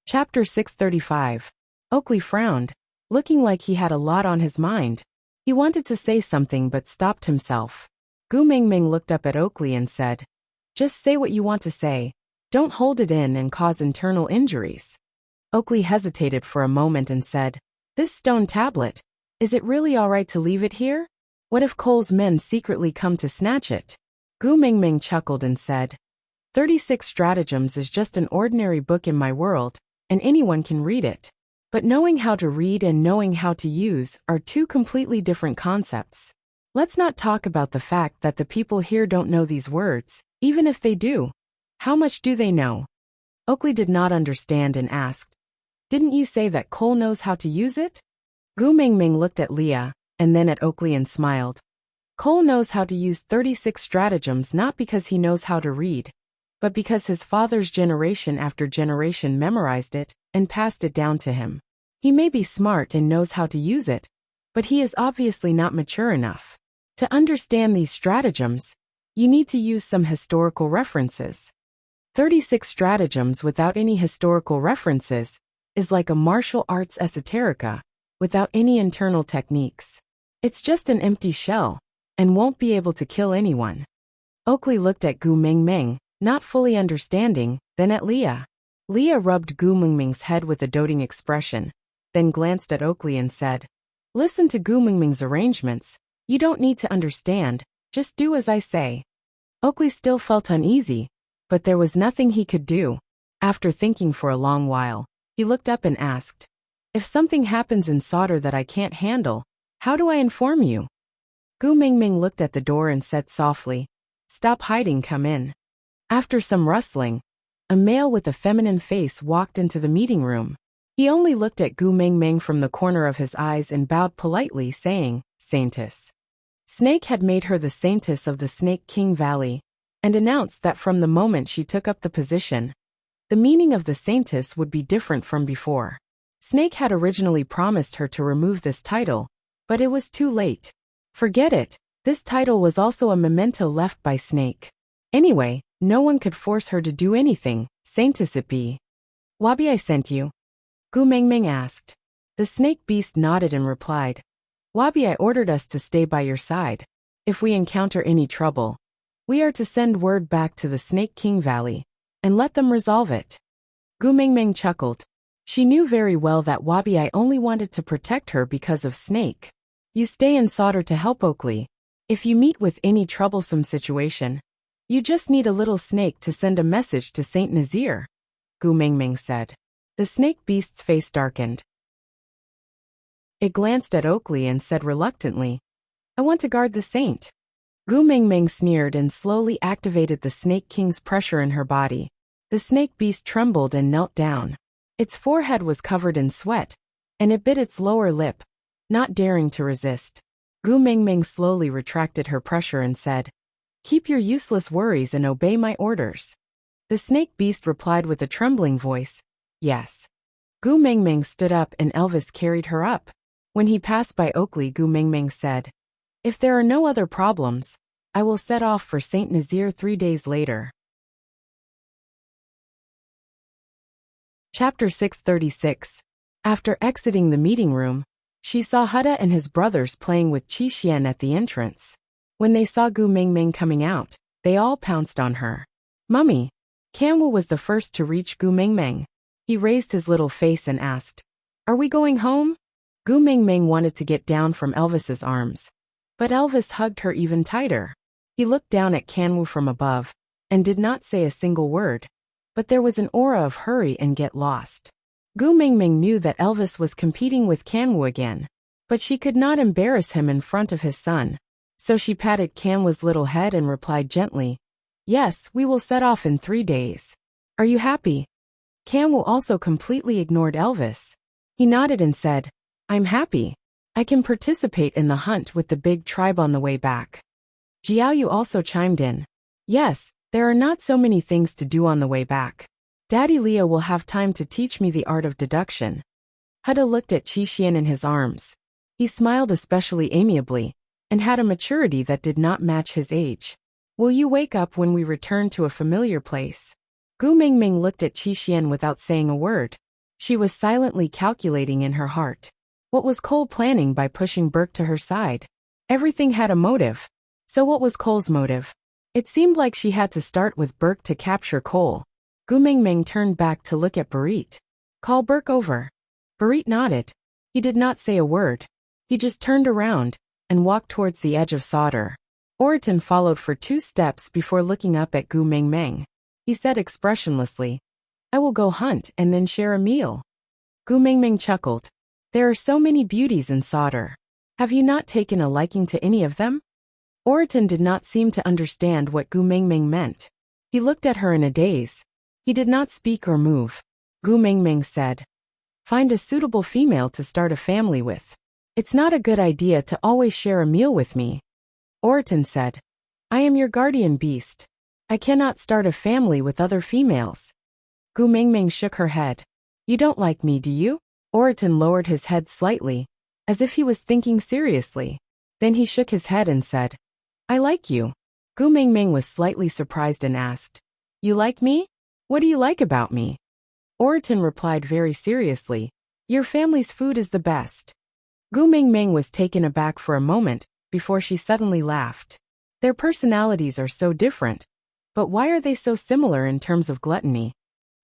Chapter 635. Oakley frowned, looking like he had a lot on his mind. He wanted to say something but stopped himself. Gu Mingming looked up at Oakley and said, "Just say what you want to say. Don't hold it in and cause internal injuries." Oakley hesitated for a moment and said, "This stone tablet, is it really all right to leave it here? What if Cole's men secretly come to snatch it?" Gu Mingming chuckled and said, 36 Stratagems is just an ordinary book in my world, and anyone can read it. But knowing how to read and knowing how to use are two completely different concepts. Let's not talk about the fact that the people here don't know these words, even if they do. How much do they know?" Oakley did not understand and asked, "Didn't you say that Cole knows how to use it?" Gu Mingming looked at Leah, and then at Oakley and smiled. "Cole knows how to use 36 stratagems not because he knows how to read, but because his father's generation after generation memorized it and passed it down to him. He may be smart and knows how to use it, but he is obviously not mature enough. To understand these stratagems, you need to use some historical references. 36 stratagems without any historical references is like a martial arts esoterica without any internal techniques. It's just an empty shell and won't be able to kill anyone." Oakley looked at Gu Mingming, not fully understanding, then at Leah. Leah rubbed Gu Mingming's head with a doting expression, then glanced at Oakley and said, "Listen to Gu Mingming's arrangements. You don't need to understand, just do as I say." Oakley still felt uneasy, but there was nothing he could do. After thinking for a long while, he looked up and asked, "If something happens in solder that I can't handle, how do I inform you?" Gu Mingming looked at the door and said softly, "Stop hiding, come in." After some rustling, a male with a feminine face walked into the meeting room. He only looked at Gu Mingming from the corner of his eyes and bowed politely, saying, "Saintess." Snake had made her the Saintess of the Snake King Valley, and announced that from the moment she took up the position, the meaning of the Saintess would be different from before. Snake had originally promised her to remove this title, but it was too late. Forget it, this title was also a memento left by Snake. Anyway, no one could force her to do anything, Saintess it be. "Wabi, I sent you?" Gu Mingming asked. The snake beast nodded and replied, "Wabi, I ordered us to stay by your side. If we encounter any trouble, we are to send word back to the Snake King Valley and let them resolve it." Gu Mingming chuckled. She knew very well that Wabi only wanted to protect her because of Snake. "You stay in solder to help Oakley. If you meet with any troublesome situation, you just need a little snake to send a message to Saint Nazir," Gu Mingming said. The snake beast's face darkened. It glanced at Oakley and said reluctantly, "I want to guard the saint." Gu Mingming sneered and slowly activated the Snake King's pressure in her body. The snake beast trembled and knelt down. Its forehead was covered in sweat, and it bit its lower lip, not daring to resist. Gu Mingming slowly retracted her pressure and said, "Keep your useless worries and obey my orders." The snake beast replied with a trembling voice, "Yes." Gu Mingming stood up and Elvis carried her up. When he passed by Oakley, Gu Mingming said, "If there are no other problems, I will set off for Saint Nazir 3 days later." Chapter 636. After exiting the meeting room, she saw Huda and his brothers playing with Qi Xian at the entrance. When they saw Gu Mingming coming out, they all pounced on her. "Mummy." Kanwu was the first to reach Gu Mingming. He raised his little face and asked, "Are we going home?" Gu Mingming wanted to get down from Elvis's arms, but Elvis hugged her even tighter. He looked down at Kanwu from above and did not say a single word, but there was an aura of hurry and get lost. Gu Mingming knew that Elvis was competing with Kanwu again, but she could not embarrass him in front of his son. So she patted Kanwu's little head and replied gently, "Yes, we will set off in 3 days. Are you happy?" Kanwu also completely ignored Elvis. He nodded and said, "I'm happy. I can participate in the hunt with the big tribe on the way back." Jiaoyu also chimed in, "Yes, there are not so many things to do on the way back. Daddy Leo will have time to teach me the art of deduction." Huda looked at Qi Xian in his arms. He smiled especially amiably, and had a maturity that did not match his age. "Will you wake up when we return to a familiar place?" Gu Mingming looked at Qi Xian without saying a word. She was silently calculating in her heart. What was Cole planning by pushing Burke to her side? Everything had a motive. So what was Cole's motive? It seemed like she had to start with Burke to capture Cole. Gu Mingming turned back to look at Barit. Call Burke over. Barit nodded. He did not say a word. He just turned around and walked towards the edge of solder. Oriton followed for 2 steps before looking up at Gu Mingming. He said expressionlessly, I will go hunt and then share a meal. Gu Mingming chuckled. There are so many beauties in solder. Have you not taken a liking to any of them? Oriton did not seem to understand what Gu Mingming meant. He looked at her in a daze. He did not speak or move. Gu Mingming said, Find a suitable female to start a family with. It's not a good idea to always share a meal with me. Oriton said, I am your guardian beast. I cannot start a family with other females. Gu Mingming shook her head. You don't like me, do you? Oriton lowered his head slightly, as if he was thinking seriously. Then he shook his head and said, I like you. Gu Mingming was slightly surprised and asked, You like me? What do you like about me? Oriton replied very seriously, Your family's food is the best. Gu Mingming was taken aback for a moment, before she suddenly laughed. Their personalities are so different, but why are they so similar in terms of gluttony?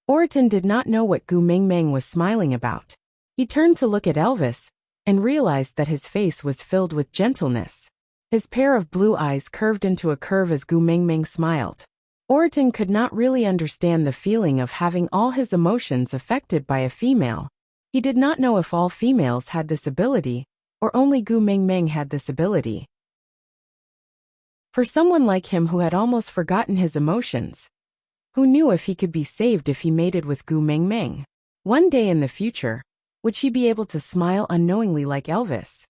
Oriton did not know what Gu Mingming was smiling about. He turned to look at Elvis, and realized that his face was filled with gentleness. His pair of blue eyes curved into a curve as Gu Mingming smiled. Oriton could not really understand the feeling of having all his emotions affected by a female. He did not know if all females had this ability, or only Gu Mingming had this ability. For someone like him who had almost forgotten his emotions, who knew if he could be saved if he mated with Gu Mingming? One day in the future, would she be able to smile unknowingly like Elvis?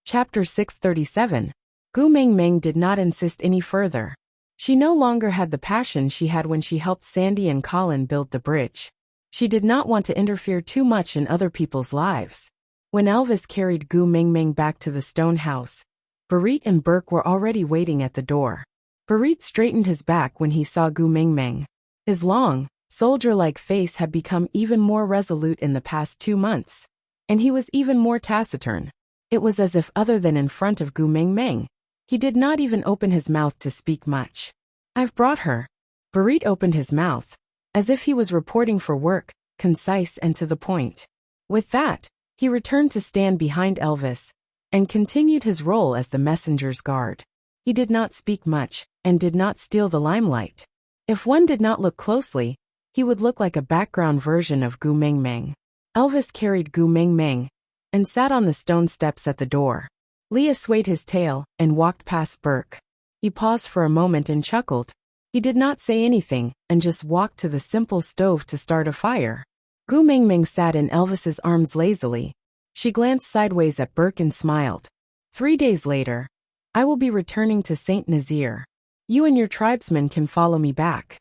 Chapter 637. Gu Mingming did not insist any further. She no longer had the passion she had when she helped Sandy and Colin build the bridge. She did not want to interfere too much in other people's lives. When Elvis carried Gu Mingming back to the stone house, Barit and Burke were already waiting at the door. Barit straightened his back when he saw Gu Mingming. His long, soldier-like face had become even more resolute in the past 2 months, and he was even more taciturn. It was as if other than in front of Gu Mingming, he did not even open his mouth to speak much. I've brought her. Barit opened his mouth, as if he was reporting for work, concise and to the point. With that, he returned to stand behind Elvis, and continued his role as the messenger's guard. He did not speak much, and did not steal the limelight. If one did not look closely, he would look like a background version of Gu Mingming. Elvis carried Gu Mingming, and sat on the stone steps at the door. Leah swayed his tail, and walked past Burke. He paused for a moment and chuckled. He did not say anything, and just walked to the simple stove to start a fire. Gu Mingming sat in Elvis's arms lazily. She glanced sideways at Burke and smiled. 3 days later, I will be returning to St. Nazaire. You and your tribesmen can follow me back.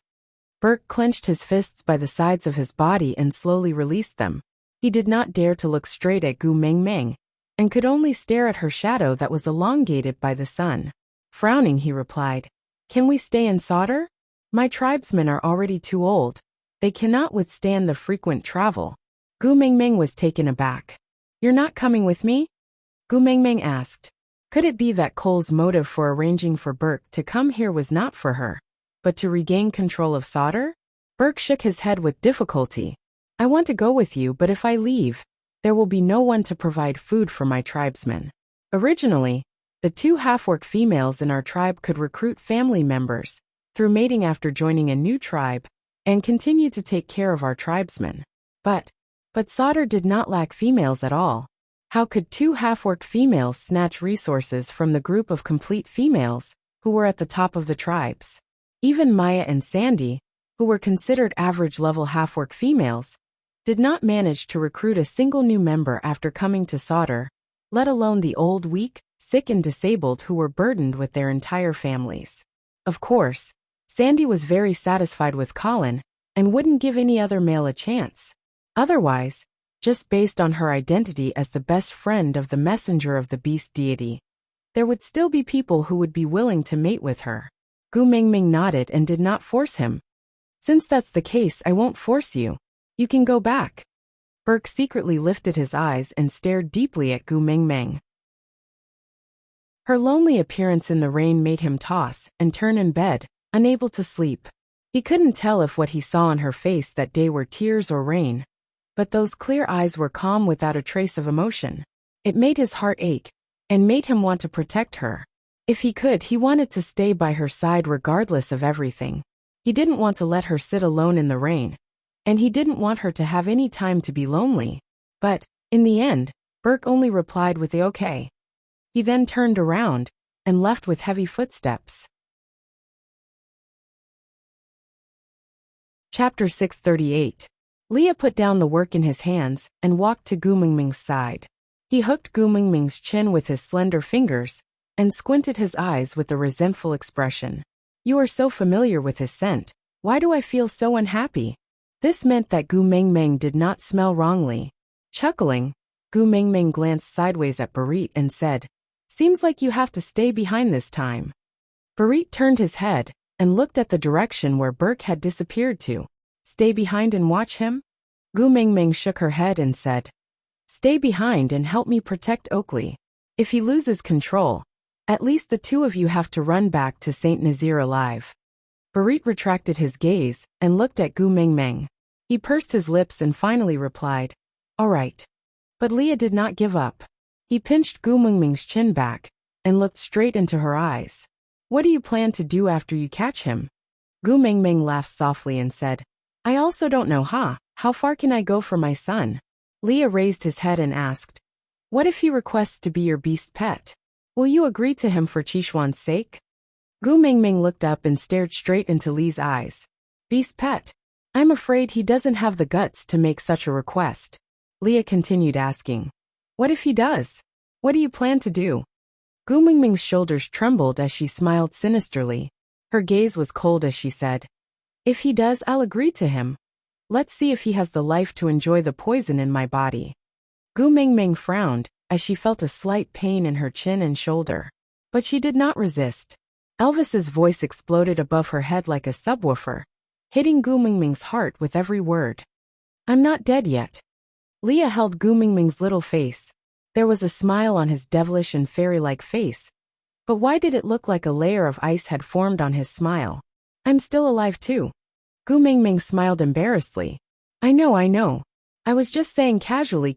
Burke clenched his fists by the sides of his body and slowly released them. He did not dare to look straight at Gu Mingming, and could only stare at her shadow that was elongated by the sun. Frowning, he replied, Can we stay in solder? My tribesmen are already too old. They cannot withstand the frequent travel. Gu Mingming was taken aback. You're not coming with me? Gu Mingming asked. Could it be that Cole's motive for arranging for Burke to come here was not for her, but to regain control of solder? Burke shook his head with difficulty. I want to go with you, but if I leave, there will be no one to provide food for my tribesmen. Originally, the 2 half-orc females in our tribe could recruit family members through mating after joining a new tribe, and continue to take care of our tribesmen. But solder did not lack females at all. How could 2 half-orc females snatch resources from the group of complete females who were at the top of the tribes? Even Maya and Sandy, who were considered average-level half-orc females, did not manage to recruit a single new member after coming to solder, let alone the old, weak, sick and disabled who were burdened with their entire families. Of course, Sandy was very satisfied with Colin, and wouldn't give any other male a chance. Otherwise, just based on her identity as the best friend of the messenger of the beast deity, there would still be people who would be willing to mate with her. Gu Mingming nodded and did not force him. Since that's the case, I won't force you. You can go back. Burke secretly lifted his eyes and stared deeply at Gu Mingming. Her lonely appearance in the rain made him toss and turn in bed, unable to sleep. He couldn't tell if what he saw on her face that day were tears or rain, but those clear eyes were calm without a trace of emotion. It made his heart ache, and made him want to protect her. If he could, he wanted to stay by her side regardless of everything. He didn't want to let her sit alone in the rain, and he didn't want her to have any time to be lonely. But, in the end, Burke only replied with the okay. He then turned around and left with heavy footsteps. Chapter 638. Leah put down the work in his hands and walked to Gu Mingming's side. He hooked Gu Mingming's chin with his slender fingers and squinted his eyes with a resentful expression. You are so familiar with his scent. Why do I feel so unhappy? This meant that Gu Mingming did not smell wrongly. Chuckling, Gu Mingming glanced sideways at Barit and said, Seems like you have to stay behind this time. Barit turned his head and looked at the direction where Burke had disappeared to. Stay behind and watch him? Gu Mingming shook her head and said, Stay behind and help me protect Oakley. If he loses control, at least the two of you have to run back to St. Nazir alive. Barit retracted his gaze and looked at Gu Mingming. He pursed his lips and finally replied, All right. But Leah did not give up. He pinched Gu Mingming's chin back and looked straight into her eyes. What do you plan to do after you catch him? Gu Mingming laughed softly and said, I also don't know, How far can I go for my son? Leah raised his head and asked, What if he requests to be your beast pet? Will you agree to him for Qishuan's sake? Gu Mingming looked up and stared straight into Li's eyes. Beast pet? I'm afraid he doesn't have the guts to make such a request. Leah continued asking, What if he does? What do you plan to do? Gu Mingming's shoulders trembled as she smiled sinisterly. Her gaze was cold as she said, If he does, I'll agree to him. Let's see if he has the life to enjoy the poison in my body. Gu Mingming frowned as she felt a slight pain in her chin and shoulder. But she did not resist. Elvis's voice exploded above her head like a subwoofer, hitting Gu Mingming's heart with every word. I'm not dead yet. Leah held Gu Mingming's little face. There was a smile on his devilish and fairy-like face. But why did it look like a layer of ice had formed on his smile? I'm still alive too. Gu Mingming smiled embarrassedly. I know. I was just saying casually.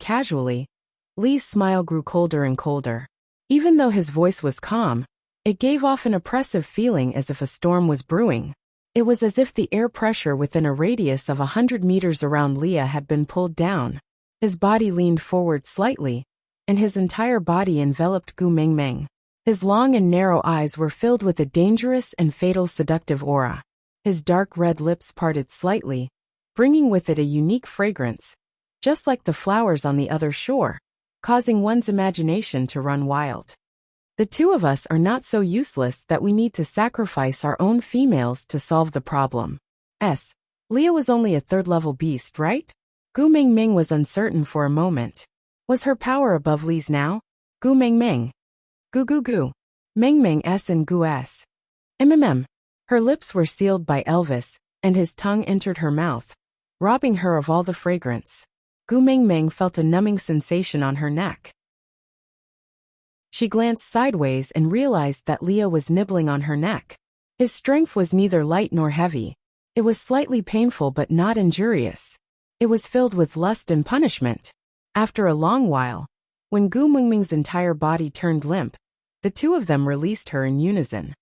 Li's smile grew colder and colder. Even though his voice was calm, it gave off an oppressive feeling as if a storm was brewing. It was as if the air pressure within a radius of 100 meters around Leah had been pulled down. His body leaned forward slightly, and his entire body enveloped Gu Mingming. His long and narrow eyes were filled with a dangerous and fatal seductive aura. His dark red lips parted slightly, bringing with it a unique fragrance, just like the flowers on the other shore, causing one's imagination to run wild. The two of us are not so useless that we need to sacrifice our own females to solve the problem. Leah was only a third-level beast, right? Gu Mingming was uncertain for a moment. Was her power above Li's now? Gu Mingming. Gu. Mingming S and Gu S. Her lips were sealed by Elvis, and his tongue entered her mouth, robbing her of all the fragrance. Gu Mingming felt a numbing sensation on her neck. She glanced sideways and realized that Leah was nibbling on her neck. His strength was neither light nor heavy. It was slightly painful but not injurious. It was filled with lust and punishment. After a long while, when Gu Mingming's entire body turned limp, the two of them released her in unison.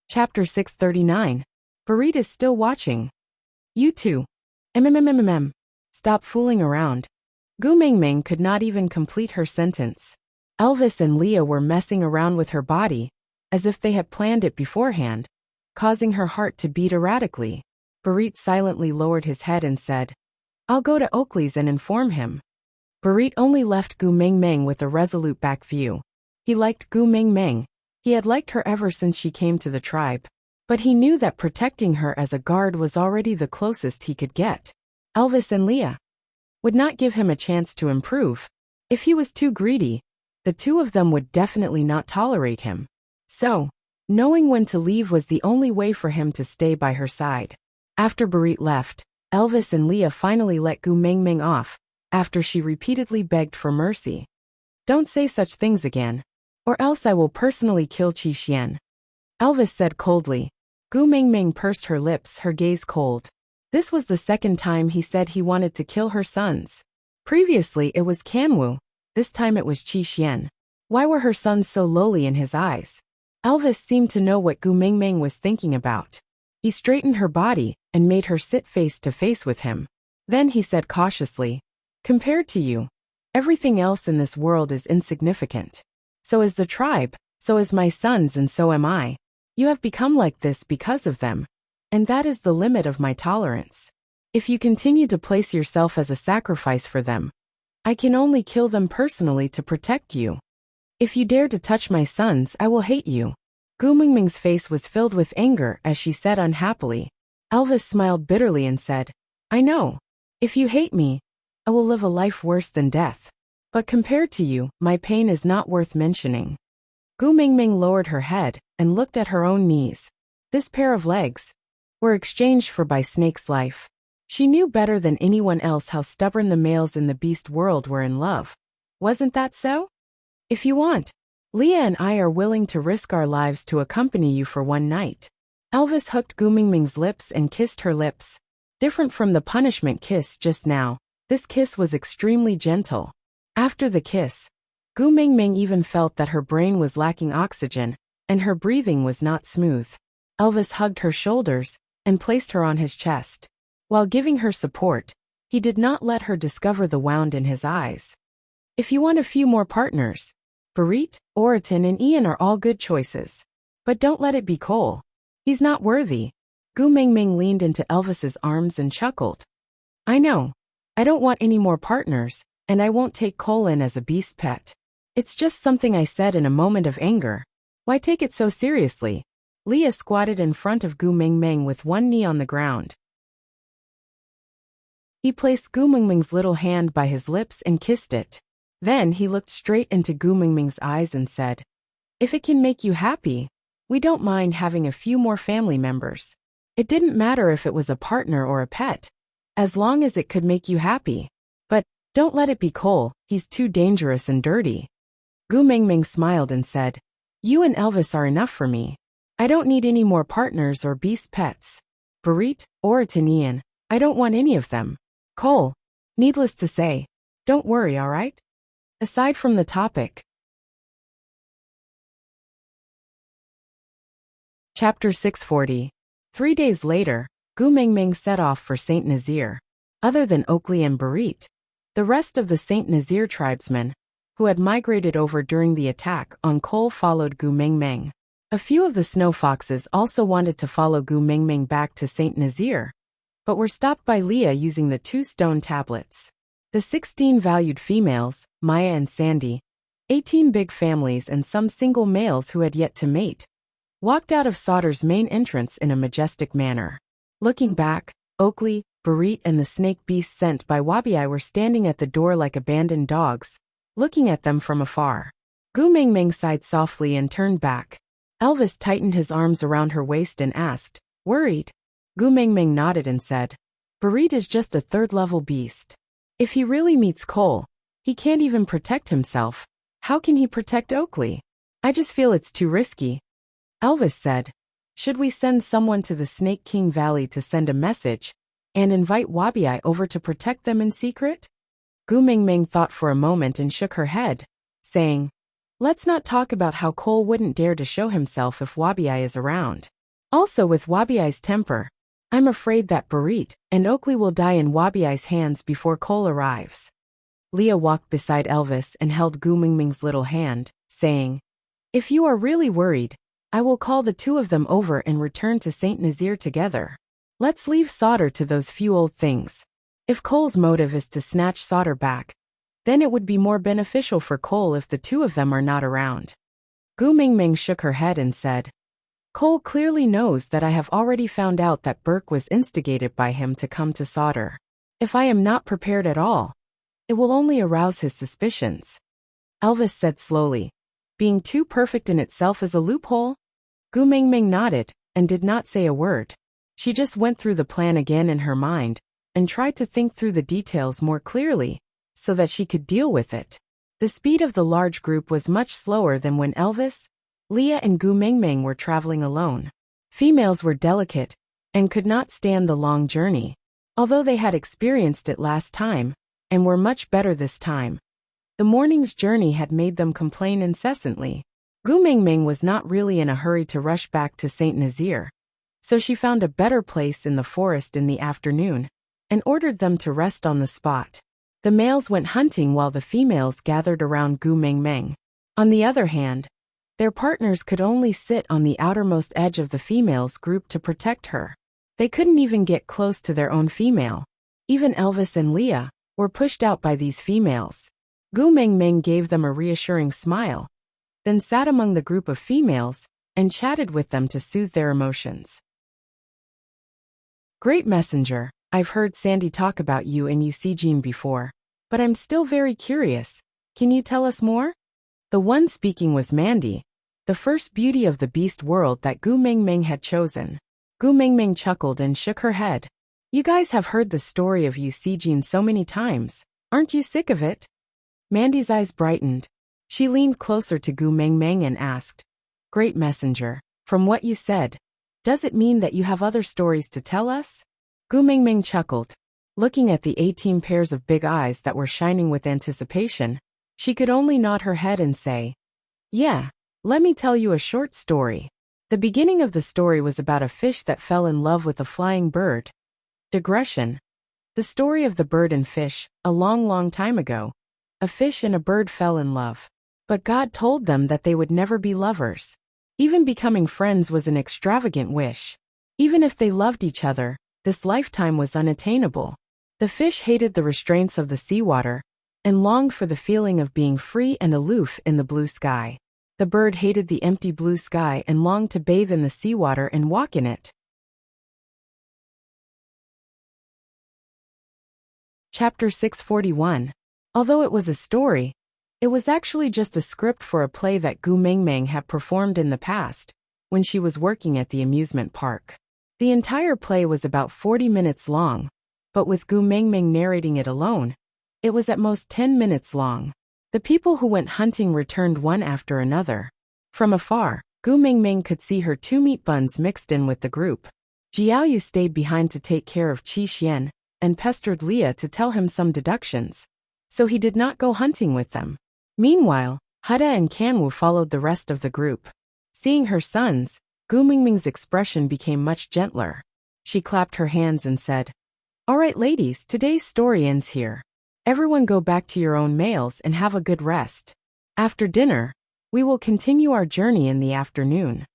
Chapter 639. Barit is still watching. You two. Stop fooling around. Gu Mingming could not even complete her sentence. Elvis and Leah were messing around with her body, as if they had planned it beforehand, causing her heart to beat erratically. Barit silently lowered his head and said, I'll go to Oakley's and inform him. Barit only left Gu Mingming with a resolute back view. He liked Gu Mingming. He had liked her ever since she came to the tribe. But he knew that protecting her as a guard was already the closest he could get. Elvis and Leah would not give him a chance to improve. If he was too greedy, the two of them would definitely not tolerate him. So, Knowing when to leave was the only way for him to stay by her side. After Barit left, Elvis and Leah finally let Gu Mingming off, after she repeatedly begged for mercy. "Don't say such things again, or else I will personally kill Qi Xian," Elvis said coldly. Gu Mingming pursed her lips, her gaze cold. This was the second time he said he wanted to kill her sons. Previously it was Kanwu, this time it was Qi Xian. Why were her sons so lowly in his eyes? Elvis seemed to know what Gu Mingming was thinking about. He straightened her body and made her sit face to face with him. Then he said cautiously, "Compared to you, everything else in this world is insignificant. So is the tribe, so is my sons, and so am I. You have become like this because of them, and that is the limit of my tolerance. If you continue to place yourself as a sacrifice for them, I can only kill them personally to protect you. If you dare to touch my sons, I will hate you." Gu Mingming's face was filled with anger as she said unhappily. Elvis smiled bitterly and said, "I know. If you hate me, I will live a life worse than death. But compared to you, my pain is not worth mentioning." Gu Mingming lowered her head and looked at her own knees. This pair of legs were exchanged for by Snake's life. She knew better than anyone else how stubborn the males in the beast world were in love. Wasn't that so? "If you want, Leah and I are willing to risk our lives to accompany you for one night." Elvis hooked Gu Mingming's lips and kissed her lips. Different from the punishment kiss just now, this kiss was extremely gentle. After the kiss, Gu Mingming even felt that her brain was lacking oxygen, and her breathing was not smooth. Elvis hugged her shoulders and placed her on his chest. While giving her support, he did not let her discover the wound in his eyes. "If you want a few more partners, Barit, Oriton, and Ian are all good choices. But don't let it be Cole. He's not worthy." Gu Mingming leaned into Elvis's arms and chuckled. "I know. I don't want any more partners, and I won't take Cole in as a beast pet. It's just something I said in a moment of anger. Why take it so seriously?" Leah squatted in front of Gu Mingming with one knee on the ground. He placed Gu Mingming's little hand by his lips and kissed it. Then he looked straight into Gu Mingming's eyes and said, "If it can make you happy, we don't mind having a few more family members. It didn't matter if it was a partner or a pet, as long as it could make you happy. But don't let it be Cole, he's too dangerous and dirty." Gu Mingming smiled and said, "You and Elvis are enough for me. I don't need any more partners or beast pets. Barit, Oriton, Ian, I don't want any of them. Cole, needless to say, don't worry, all right?" Aside from the topic. Chapter 640. 3 days later, Gu Mingming set off for St. Nazaire. Other than Oakley and Barit, the rest of the St. Nazaire tribesmen, who had migrated over during the attack on Cole, followed Gu Mingming. A few of the snow foxes also wanted to follow Gu Mingming back to St. Nazaire, but were stopped by Leah using the 2 stone tablets. The 16 valued females, Maya and Sandy, 18 big families and some single males who had yet to mate, walked out of Sauter's main entrance in a majestic manner. Looking back, Oakley, Barit, and the snake beast sent by Wabiai were standing at the door like abandoned dogs, looking at them from afar. Gu Mingming sighed softly and turned back. Elvis tightened his arms around her waist and asked, "Worried?" Gu Mingming nodded and said, "Barit is just a third-level beast. If he really meets Cole, he can't even protect himself. How can he protect Oakley? I just feel it's too risky." Elvis said, "Should we send someone to the Snake King Valley to send a message and invite Wabiai over to protect them in secret?" Gu Mingming thought for a moment and shook her head, saying, "Let's not talk about how Cole wouldn't dare to show himself if Wabiai is around. Also, with Wabiai's temper, I'm afraid that Barit and Oakley will die in Wabiai's hands before Cole arrives." Leah walked beside Elvis and held Gu Mingming's little hand, saying, "If you are really worried, I will call the 2 of them over and return to St. Nazaire together. Let's leave Sauter to those few old things. If Cole's motive is to snatch Sauter back, then it would be more beneficial for Cole if the 2 of them are not around." Gu Mingming shook her head and said, "Cole clearly knows that I have already found out that Burke was instigated by him to come to Sauter. If I am not prepared at all, it will only arouse his suspicions." Elvis said slowly, "Being too perfect in itself is a loophole?" Gu Mingming nodded and did not say a word. She just went through the plan again in her mind and tried to think through the details more clearly so that she could deal with it. The speed of the large group was much slower than when Elvis, Leah and Gu Mingming were traveling alone. Females were delicate and could not stand the long journey, although they had experienced it last time and were much better this time. The morning's journey had made them complain incessantly. Gu Mingming was not really in a hurry to rush back to Saint Nazaire, so she found a better place in the forest in the afternoon and ordered them to rest on the spot. The males went hunting while the females gathered around Gu Mingming. On the other hand, their partners could only sit on the outermost edge of the females' group to protect her. They couldn't even get close to their own female. Even Elvis and Leah were pushed out by these females. Gu Mingming gave them a reassuring smile, then sat among the group of females and chatted with them to soothe their emotions. Great messenger, I've heard Sandy talk about you and Eugene before, but I'm still very curious. Can you tell us more? The one speaking was Mandy, the first beauty of the beast world that Gu Mingming had chosen. Gu Mingming chuckled and shook her head. You guys have heard the story of Eugene so many times. Aren't you sick of it? Mandy's eyes brightened. She leaned closer to Gu Mingming and asked, Great messenger, from what you said, does it mean that you have other stories to tell us? Gu Mingming chuckled. Looking at the 18 pairs of big eyes that were shining with anticipation, she could only nod her head and say, Yeah, let me tell you a short story. The beginning of the story was about a fish that fell in love with a flying bird. Digression. The story of the bird and fish, a long, long time ago. A fish and a bird fell in love. But God told them that they would never be lovers. Even becoming friends was an extravagant wish. Even if they loved each other, this lifetime was unattainable. The fish hated the restraints of the seawater and longed for the feeling of being free and aloof in the blue sky. The bird hated the empty blue sky and longed to bathe in the seawater and walk in it. Chapter 641. Although it was a story, it was actually just a script for a play that Gu Mingming had performed in the past, when she was working at the amusement park. The entire play was about 40 minutes long, but with Gu Mingming narrating it alone, it was at most 10 minutes long. The people who went hunting returned one after another. From afar, Gu Mingming could see her 2 meat buns mixed in with the group. Jiaoyu stayed behind to take care of Qi Xian and pestered Leah to tell him some deductions, so he did not go hunting with them. Meanwhile, Hada and Kanwu followed the rest of the group. Seeing her sons, Gu Mingming's expression became much gentler. She clapped her hands and said, All right ladies, today's story ends here. Everyone go back to your own males and have a good rest. After dinner, we will continue our journey in the afternoon.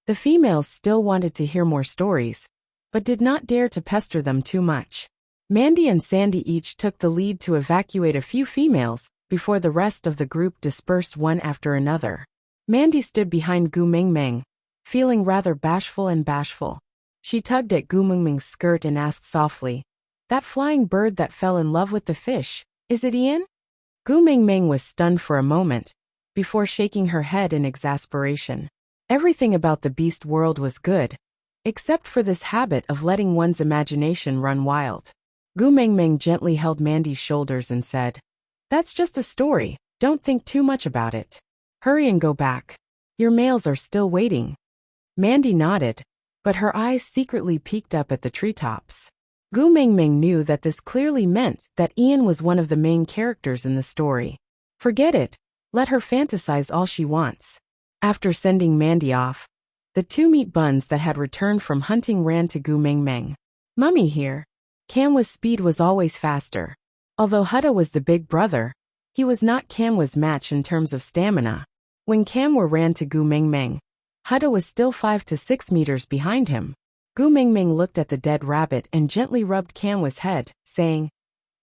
The females still wanted to hear more stories, but did not dare to pester them too much. Mandy and Sandy each took the lead to evacuate a few females before the rest of the group dispersed one after another. Mandy stood behind Gu Mingming, feeling rather bashful. She tugged at Gu Mingming's skirt and asked softly, That flying bird that fell in love with the fish, is it Ian? Gu Mingming was stunned for a moment, before shaking her head in exasperation. Everything about the beast world was good, except for this habit of letting one's imagination run wild. Gu Mingming gently held Mandy's shoulders and said, That's just a story, don't think too much about it. Hurry and go back. Your males are still waiting. Mandy nodded, but her eyes secretly peeked up at the treetops. Gu Mingming knew that this clearly meant that Ian was one of the main characters in the story. Forget it, let her fantasize all she wants. After sending Mandy off, the 2 meat buns that had returned from hunting ran to Gu Mingming. Mummy here. Kamwa's speed was always faster. Although Hada was the big brother, he was not Kamwa's match in terms of stamina. When Kamwa ran to Gu Mingming, Hada was still 5 to 6 meters behind him. Gu Mingming looked at the dead rabbit and gently rubbed Kamwa's head, saying,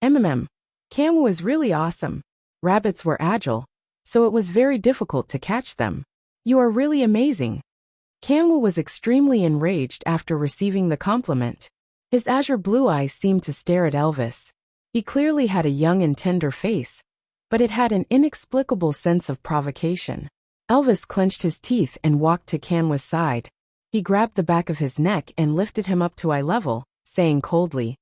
Kamwa is really awesome. Rabbits were agile, so it was very difficult to catch them. You are really amazing. Kamwa was extremely enraged after receiving the compliment. His azure blue eyes seemed to stare at Elvis. He clearly had a young and tender face, but it had an inexplicable sense of provocation. Elvis clenched his teeth and walked to Kanwa's side. He grabbed the back of his neck and lifted him up to eye level, saying coldly,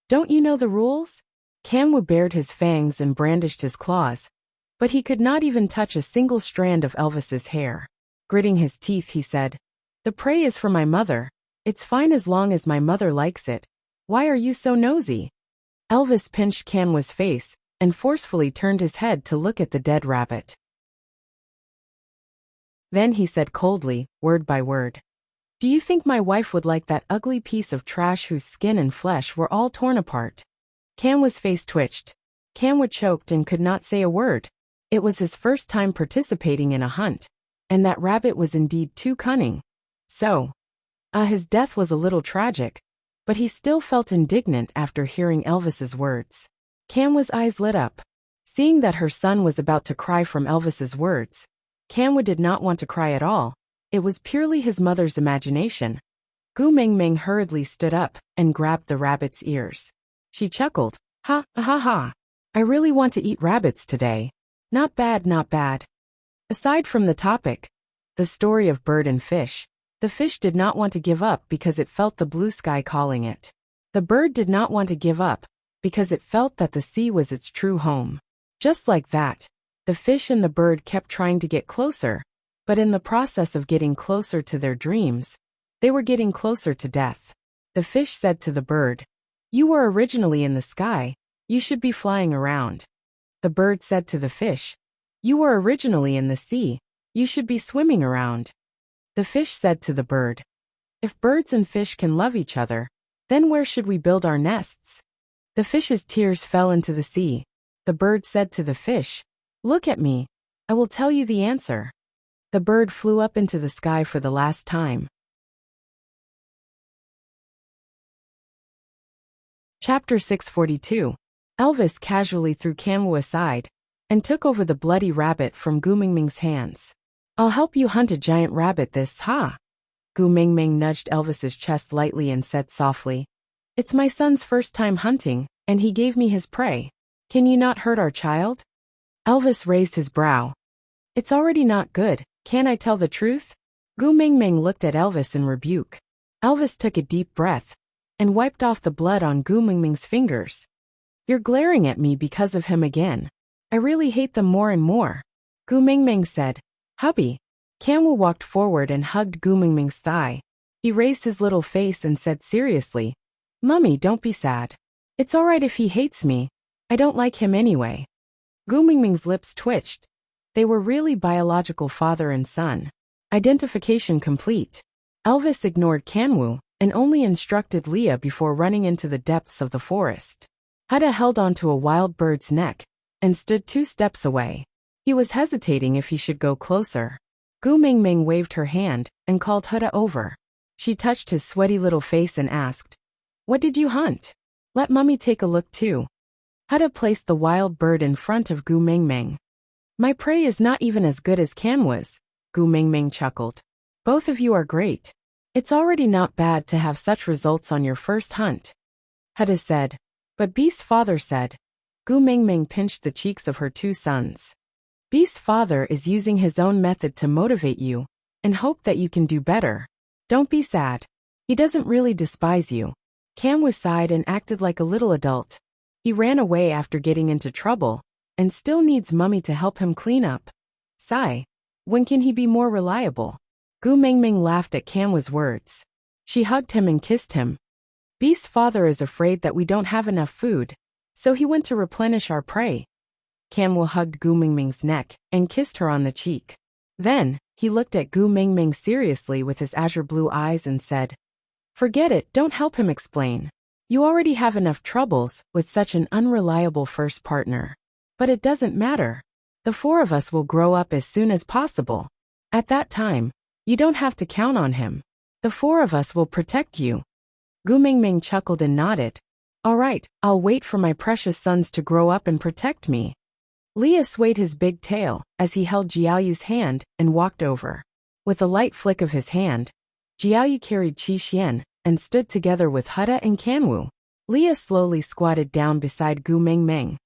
"Don't you know the rules?" Kanwa bared his fangs and brandished his claws, but he could not even touch a single strand of Elvis's hair. Gritting his teeth, he said, "The prey is for my mother. It's fine as long as my mother likes it. Why are you so nosy?" Elvis pinched Kanwa's face and forcefully turned his head to look at the dead rabbit. Then he said coldly, word by word, "Do you think my wife would like that ugly piece of trash whose skin and flesh were all torn apart?" Kanwa's face twitched. Kanwa choked and could not say a word. It was his first time participating in a hunt, and that rabbit was indeed too cunning. So, his death was a little tragic, but he still felt indignant after hearing Elvis's words. Kanwa's eyes lit up. Seeing that her son was about to cry from Elvis's words, Kanwa did not want to cry at all. It was purely his mother's imagination. Gu Mingming hurriedly stood up and grabbed the rabbit's ears. She chuckled, "Ha, ha, ha. I really want to eat rabbits today. Not bad, not bad." Aside from the topic, the story of bird and fish, the fish did not want to give up because it felt the blue sky calling it. The bird did not want to give up because it felt that the sea was its true home. Just like that, the fish and the bird kept trying to get closer, but in the process of getting closer to their dreams, they were getting closer to death. The fish said to the bird, "You were originally in the sky, you should be flying around." The bird said to the fish, "You were originally in the sea, you should be swimming around." The fish said to the bird, "If birds and fish can love each other, then where should we build our nests?" The fish's tears fell into the sea. The bird said to the fish, "Look at me, I will tell you the answer." The bird flew up into the sky for the last time. Chapter 642. Elvis casually threw Kanwa aside and took over the bloody rabbit from Gu Mingming's hands. "I'll help you hunt a giant rabbit this, ha?" Gu Mingming nudged Elvis's chest lightly and said softly, "It's my son's first time hunting, and he gave me his prey. Can you not hurt our child?" Elvis raised his brow. "It's already not good, can I tell the truth?" Gu Mingming looked at Elvis in rebuke. Elvis took a deep breath and wiped off the blood on Gu Mingming's fingers. "You're glaring at me because of him again. I really hate them more and more." Gu Mingming said, "Hubby." Kanwa walked forward and hugged Gu Mingming's thigh. He raised his little face and said seriously, "Mummy, don't be sad. It's all right if he hates me. I don't like him anyway." Gu Mingming's lips twitched. They were really biological father and son. Identification complete. Elvis ignored Kanwu and only instructed Leah before running into the depths of the forest. Hutta held onto a wild bird's neck and stood 2 steps away. He was hesitating if he should go closer. Gu Mingming waved her hand and called Hutta over. She touched his sweaty little face and asked, "What did you hunt? Let Mummy take a look too." Hutta placed the wild bird in front of Gu Mingming. "My prey is not even as good as Kanwa's," Gu Mingming chuckled. "Both of you are great. It's already not bad to have such results on your first hunt." Hutta said, "But Beast's father said." Gu Mingming pinched the cheeks of her 2 sons. "Beast's father is using his own method to motivate you and hope that you can do better. Don't be sad. He doesn't really despise you." Kanwa sighed and acted like a little adult. He ran away after getting into trouble and still needs Mummy to help him clean up. Sigh. When can he be more reliable? Gu Mingming laughed at Kanwa's words. She hugged him and kissed him. "Beast's father is afraid that we don't have enough food, so he went to replenish our prey." Kanwa hugged Gu Mingming's neck and kissed her on the cheek. Then, he looked at Gu Mingming seriously with his azure blue eyes and said, "Forget it, don't help him explain. You already have enough troubles with such an unreliable first partner. But it doesn't matter. The 4 of us will grow up as soon as possible. At that time, you don't have to count on him. The 4 of us will protect you." Gu Mingming chuckled and nodded. "All right, I'll wait for my precious sons to grow up and protect me." Leah swayed his big tail as he held Jiaoyu's hand and walked over. With a light flick of his hand, Jiaoyu carried Qi Xian and stood together with Hutta and Kanwu. Leah slowly squatted down beside Gu Mingming,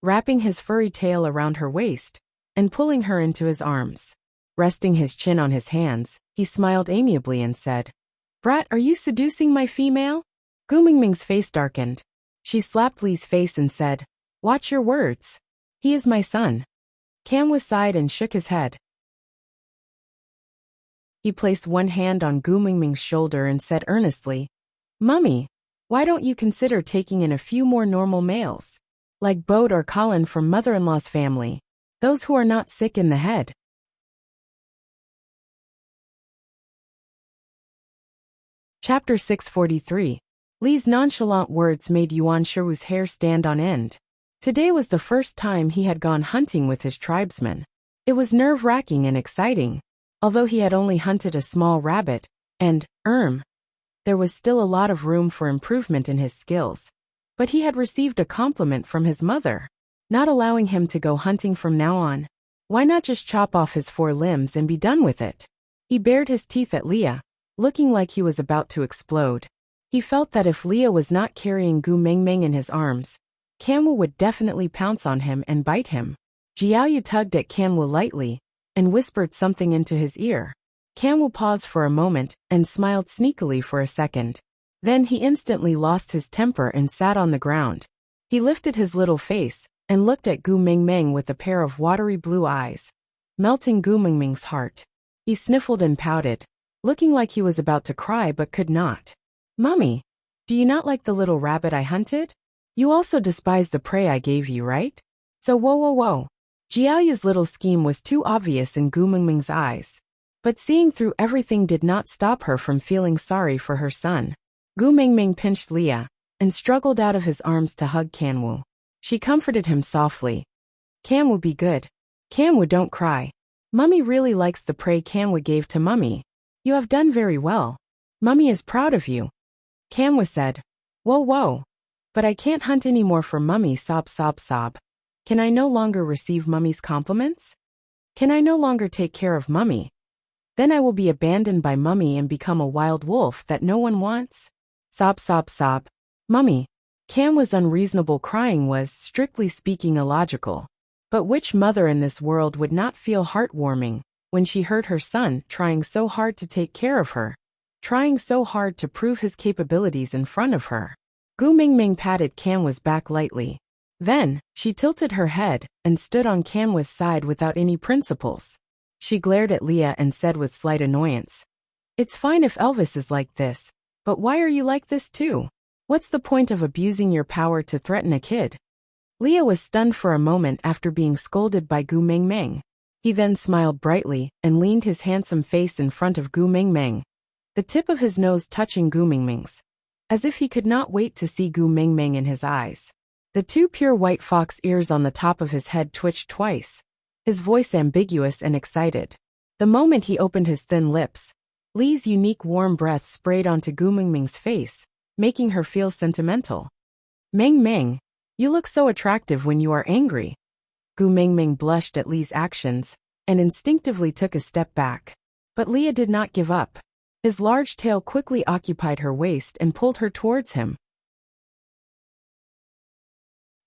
wrapping his furry tail around her waist and pulling her into his arms. Resting his chin on his hands, he smiled amiably and said, "Brat, are you seducing my female?" Gu Mingming's face darkened. She slapped Li's face and said, "Watch your words. He is my son." Kanwu sighed and shook his head. He placed one hand on Gu Mingming's shoulder and said earnestly, "Mummy, why don't you consider taking in a few more normal males? Like Bode or Colin from mother-in-law's family. Those who are not sick in the head." Chapter 643. Li's nonchalant words made Yuan Shiwu's hair stand on end. Today was the first time he had gone hunting with his tribesmen. It was nerve-wracking and exciting. Although he had only hunted a small rabbit, and, there was still a lot of room for improvement in his skills. But he had received a compliment from his mother, not allowing him to go hunting from now on. Why not just chop off his 4 limbs and be done with it? He bared his teeth at Leah, looking like he was about to explode. He felt that if Leah was not carrying Gu Mingming in his arms, Kanwu would definitely pounce on him and bite him. Jiaoyu tugged at Kanwu lightly and whispered something into his ear. Kanwu paused for a moment and smiled sneakily for a second. Then he instantly lost his temper and sat on the ground. He lifted his little face and looked at Gu Mingming with a pair of watery blue eyes, melting Gu Mingming's heart. He sniffled and pouted, looking like he was about to cry but could not. "Mummy, do you not like the little rabbit I hunted? You also despise the prey I gave you, right? So whoa. Jiaoyu's little scheme was too obvious in Gu Mingming's eyes. But seeing through everything did not stop her from feeling sorry for her son. Gu Mingming pinched Leah and struggled out of his arms to hug Kanwu. She comforted him softly. "Kanwu, be good. Kanwu, don't cry. Mummy really likes the prey Kanwu gave to Mummy. You have done very well. Mummy is proud of you." Kanwu said, Whoa. But I can't hunt anymore for Mummy, sob. Can I no longer receive Mummy's compliments? Can I no longer take care of Mummy? Then I will be abandoned by Mummy and become a wild wolf that no one wants. Sob. Mummy. Kanwu's unreasonable crying was, strictly speaking, illogical. But which mother in this world would not feel heartwarming when she heard her son trying so hard to take care of her, trying so hard to prove his capabilities in front of her? Gu Mingming patted Kanwu's back lightly. Then, she tilted her head and stood on Kanwu's side without any principles. She glared at Leah and said with slight annoyance, "It's fine if Elvis is like this, but why are you like this too? What's the point of abusing your power to threaten a kid?" Leah was stunned for a moment after being scolded by Gu Mingming. He then smiled brightly and leaned his handsome face in front of Gu Mingming, the tip of his nose touching Gu Mingming's, as if he could not wait to see Gu Mingming in his eyes. The 2 pure white fox ears on the top of his head twitched twice, his voice ambiguous and excited. The moment he opened his thin lips, Li's unique warm breath sprayed onto Gu Mingming's face, making her feel sentimental. "Ming, you look so attractive when you are angry." Gu Mingming blushed at Li's actions and instinctively took a step back. But Leah did not give up. His large tail quickly occupied her waist and pulled her towards him.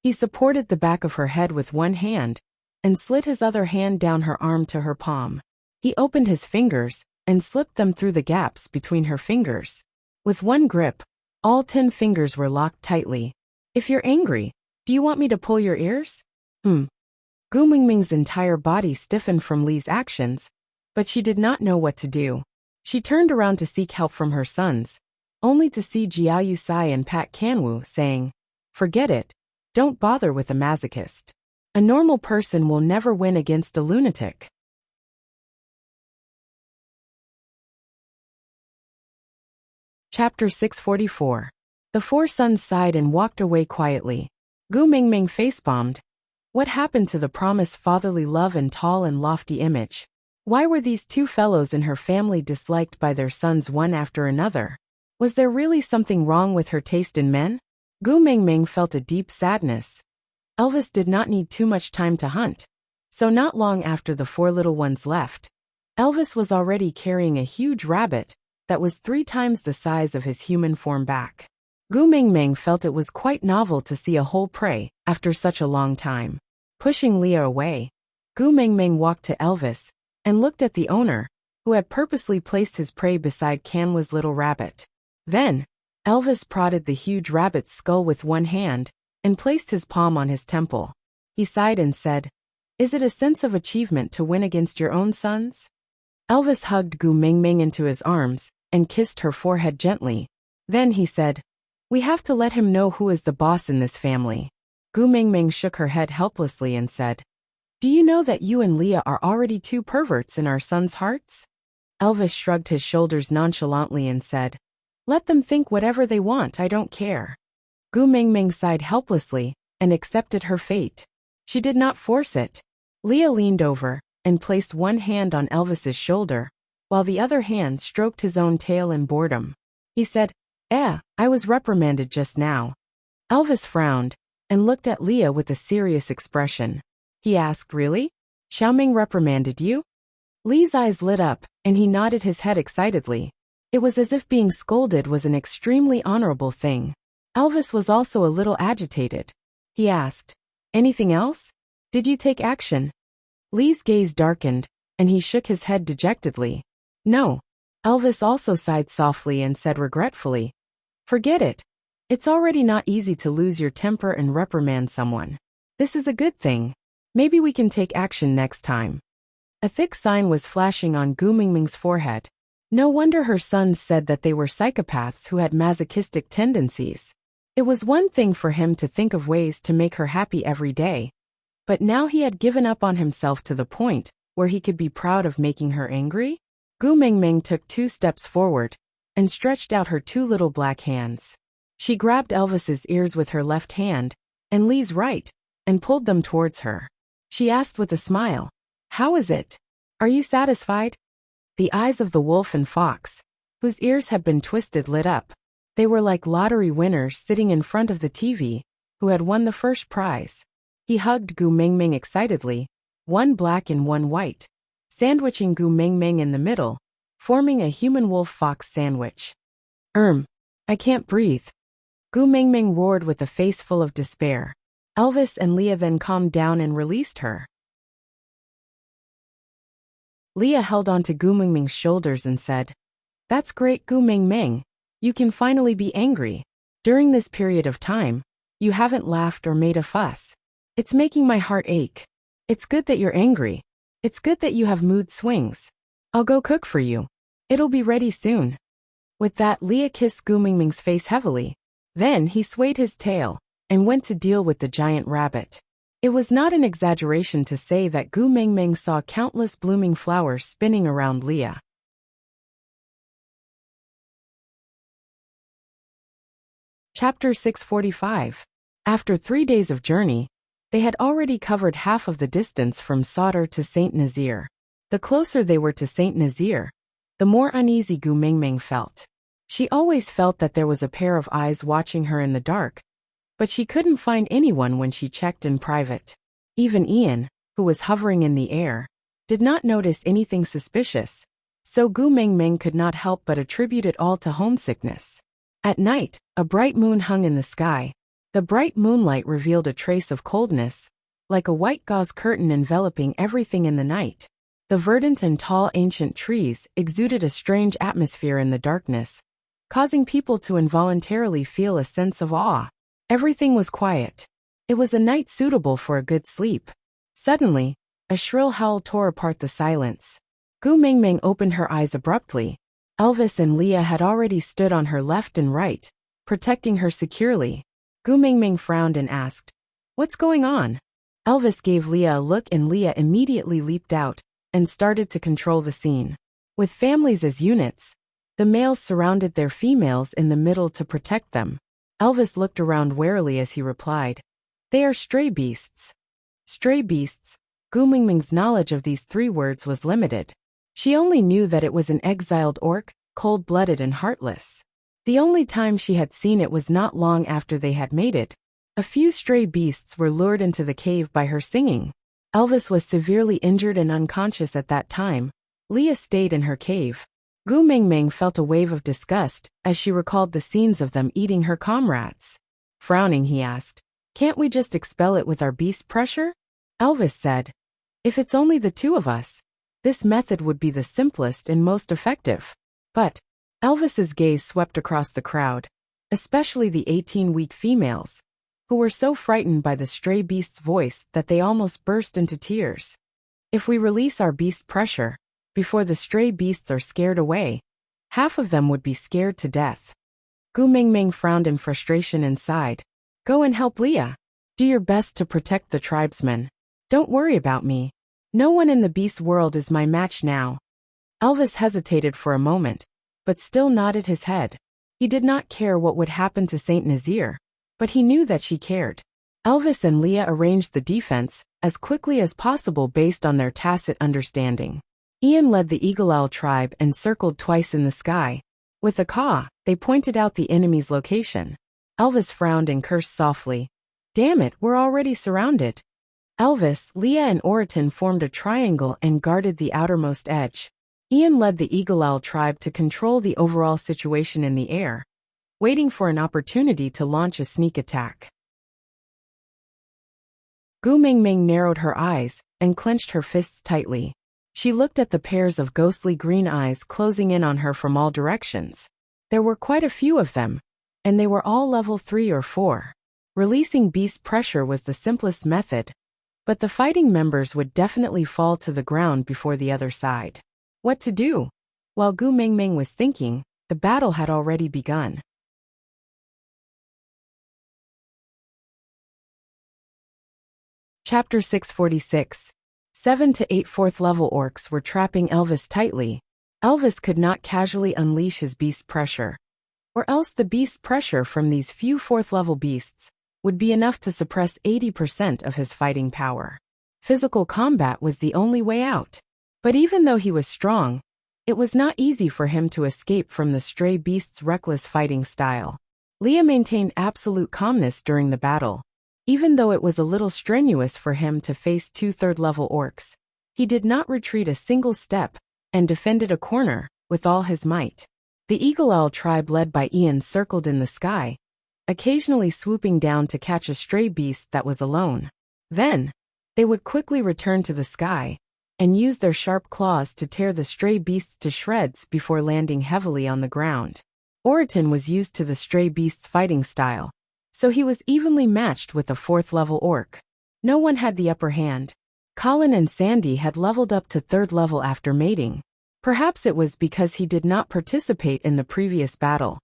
He supported the back of her head with one hand and slid his other hand down her arm to her palm. He opened his fingers and slipped them through the gaps between her fingers. With one grip, all 10 fingers were locked tightly. "If you're angry, do you want me to pull your ears?" Gu Mingming's entire body stiffened from Li's actions, but she did not know what to do. She turned around to seek help from her sons, only to see Jiaoyu sigh and pat Kanwu, saying, "Forget it. Don't bother with a masochist. A normal person will never win against a lunatic." Chapter 644. The 4 sons sighed and walked away quietly. Gu Mingming face-bombed. What happened to the promised fatherly love and tall and lofty image? Why were these 2 fellows in her family disliked by their sons one after another? Was there really something wrong with her taste in men? Gu Mingming felt a deep sadness. Elvis did not need too much time to hunt. So not long after the 4 little ones left, Elvis was already carrying a huge rabbit that was 3 times the size of his human form back. Gu Mingming felt it was quite novel to see a whole prey after such a long time. Pushing Leah away, Gu Mingming walked to Elvis and looked at the owner, who had purposely placed his prey beside Kanwa's little rabbit. Then, Elvis prodded the huge rabbit's skull with one hand and placed his palm on his temple. He sighed and said, "Is it a sense of achievement to win against your own sons?" Elvis hugged Gu Mingming into his arms and kissed her forehead gently. Then he said, "We have to let him know who is the boss in this family." Gu Mingming shook her head helplessly and said, "Do you know that you and Leah are already two perverts in our sons' hearts?" Elvis shrugged his shoulders nonchalantly and said, "Let them think whatever they want, I don't care." Gu Mingming sighed helplessly and accepted her fate. She did not force it. Leah leaned over and placed one hand on Elvis's shoulder, while the other hand stroked his own tail in boredom. He said, I was reprimanded just now." Elvis frowned and looked at Leah with a serious expression. He asked, "Really? Xiaoming reprimanded you?" Lee's eyes lit up, and he nodded his head excitedly. It was as if being scolded was an extremely honorable thing. Elvis was also a little agitated. He asked, "Anything else? Did you take action?" Lee's gaze darkened, and he shook his head dejectedly. "No." Elvis also sighed softly and said regretfully, "Forget it. It's already not easy to lose your temper and reprimand someone. This is a good thing. Maybe we can take action next time." A thick sign was flashing on Gu Mingming's forehead. No wonder her sons said that they were psychopaths who had masochistic tendencies. It was one thing for him to think of ways to make her happy every day, but now he had given up on himself to the point where he could be proud of making her angry. Gu Mingming took 2 steps forward and stretched out her 2 little black hands. She grabbed Elvis's ears with her left hand and Lee's right and pulled them towards her. She asked with a smile, "How is it? Are you satisfied?" The eyes of the wolf and fox, whose ears had been twisted, lit up. They were like lottery winners sitting in front of the TV, who had won the first prize. He hugged Gu Mingming excitedly, one black and one white, sandwiching Gu Mingming in the middle, forming a human wolf-fox sandwich. I can't breathe." Gu Mingming roared with a face full of despair. Elvis and Leah then calmed down and released her. Leah held onto Gu Mingming's shoulders and said, "That's great, Gu Mingming. You can finally be angry. During this period of time, you haven't laughed or made a fuss. It's making my heart ache. It's good that you're angry. It's good that you have mood swings. I'll go cook for you. It'll be ready soon." With that, Leah kissed Gu Mingming's face heavily. Then he swayed his tail and went to deal with the giant rabbit. It was not an exaggeration to say that Gu Mingming saw countless blooming flowers spinning around Leah. Chapter 645. After 3 days of journey, they had already covered half of the distance from Sadr to Saint Nazaire. The closer they were to Saint Nazaire, the more uneasy Gu Mingming felt. She always felt that there was a pair of eyes watching her in the dark, but she couldn't find anyone when she checked in private. Even Ian, who was hovering in the air, did not notice anything suspicious, so Gu Mingming could not help but attribute it all to homesickness. At night, a bright moon hung in the sky. The bright moonlight revealed a trace of coldness, like a white gauze curtain enveloping everything in the night. The verdant and tall ancient trees exuded a strange atmosphere in the darkness, causing people to involuntarily feel a sense of awe. Everything was quiet. It was a night suitable for a good sleep. Suddenly, a shrill howl tore apart the silence. Gu Mingming opened her eyes abruptly. Elvis and Leah had already stood on her left and right, protecting her securely. Gu Mingming frowned and asked, "What's going on?" Elvis gave Leah a look and Leah immediately leaped out and started to control the scene. With families as units, the males surrounded their females in the middle to protect them. Elvis looked around warily as he replied, "They are stray beasts." Stray beasts. Gu Mingming's knowledge of these 3 words was limited. She only knew that it was an exiled orc, cold-blooded and heartless. The only time she had seen it was not long after they had made it. A few stray beasts were lured into the cave by her singing. Elvis was severely injured and unconscious at that time. Leah stayed in her cave. Gu Mingming felt a wave of disgust as she recalled the scenes of them eating her comrades. Frowning, he asked, "Can't we just expel it with our beast pressure?" Elvis said, "If it's only the 2 of us, This method would be the simplest and most effective. But Elvis's gaze swept across the crowd, especially the 18-week females, who were so frightened by the stray beast's voice that they almost burst into tears. If we release our beast pressure, before the stray beasts are scared away, half of them would be scared to death. Gu Mingming frowned in frustration and sighed. Go and help Leah. Do your best to protect the tribesmen. Don't worry about me. No one in the beast world is my match now. Elvis hesitated for a moment, but still nodded his head. He did not care what would happen to Saint Nazir, but he knew that she cared. Elvis and Leah arranged the defense as quickly as possible based on their tacit understanding. Ian led the Eagle Owl tribe and circled twice in the sky. With a caw, they pointed out the enemy's location. Elvis frowned and cursed softly. Damn it, we're already surrounded. Elvis, Leah and Oriton formed a triangle and guarded the outermost edge. Ian led the Eagle Owl tribe to control the overall situation in the air, waiting for an opportunity to launch a sneak attack. Gu Mingming narrowed her eyes and clenched her fists tightly. She looked at the pairs of ghostly green eyes closing in on her from all directions. There were quite a few of them, and they were all level 3 or 4. Releasing beast pressure was the simplest method, but the fighting members would definitely fall to the ground before the other side. What to do? While Gu Mingming was thinking, the battle had already begun. Chapter 646. 7 to 8 4th-level orcs were trapping Elvis tightly. Elvis could not casually unleash his beast pressure, or else the beast pressure from these few 4th-level beasts would be enough to suppress 80% of his fighting power. Physical combat was the only way out. But even though he was strong, it was not easy for him to escape from the stray beast's reckless fighting style. Leah maintained absolute calmness during the battle. Even though it was a little strenuous for him to face 2 3rd-level orcs, he did not retreat a single step and defended a corner with all his might. The Eagle Owl tribe led by Ian circled in the sky, occasionally swooping down to catch a stray beast that was alone. Then, they would quickly return to the sky and use their sharp claws to tear the stray beasts to shreds before landing heavily on the ground. Oriton was used to the stray beast's fighting style, so he was evenly matched with a 4th-level orc. No one had the upper hand. Colin and Sandy had leveled up to 3rd level after mating. Perhaps it was because he did not participate in the previous battle.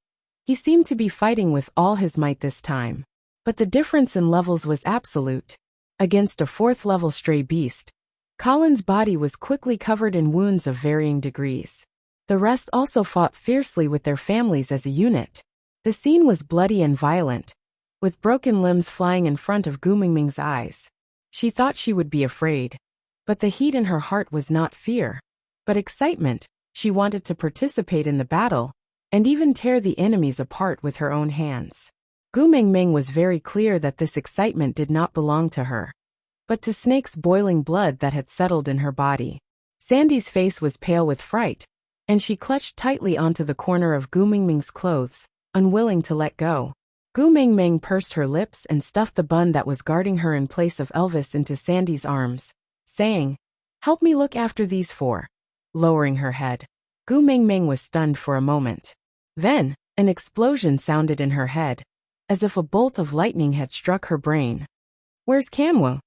He seemed to be fighting with all his might this time. But the difference in levels was absolute. Against a 4th-level stray beast, Colin's body was quickly covered in wounds of varying degrees. The rest also fought fiercely with their families as a unit. The scene was bloody and violent, with broken limbs flying in front of Gu Mingming's eyes. She thought she would be afraid, but the heat in her heart was not fear, but excitement. She wanted to participate in the battle, and even tear the enemies apart with her own hands. Gu Mingming was very clear that this excitement did not belong to her, but to Snake's boiling blood that had settled in her body. Sandy's face was pale with fright, and she clutched tightly onto the corner of Gu Mingming's clothes, unwilling to let go. Gu Mingming pursed her lips and stuffed the bun that was guarding her in place of Elvis into Sandy's arms, saying, "Help me look after these 4. Lowering her head, Gu Mingming was stunned for a moment. Then, an explosion sounded in her head, as if a bolt of lightning had struck her brain. "Where's Kamwu?"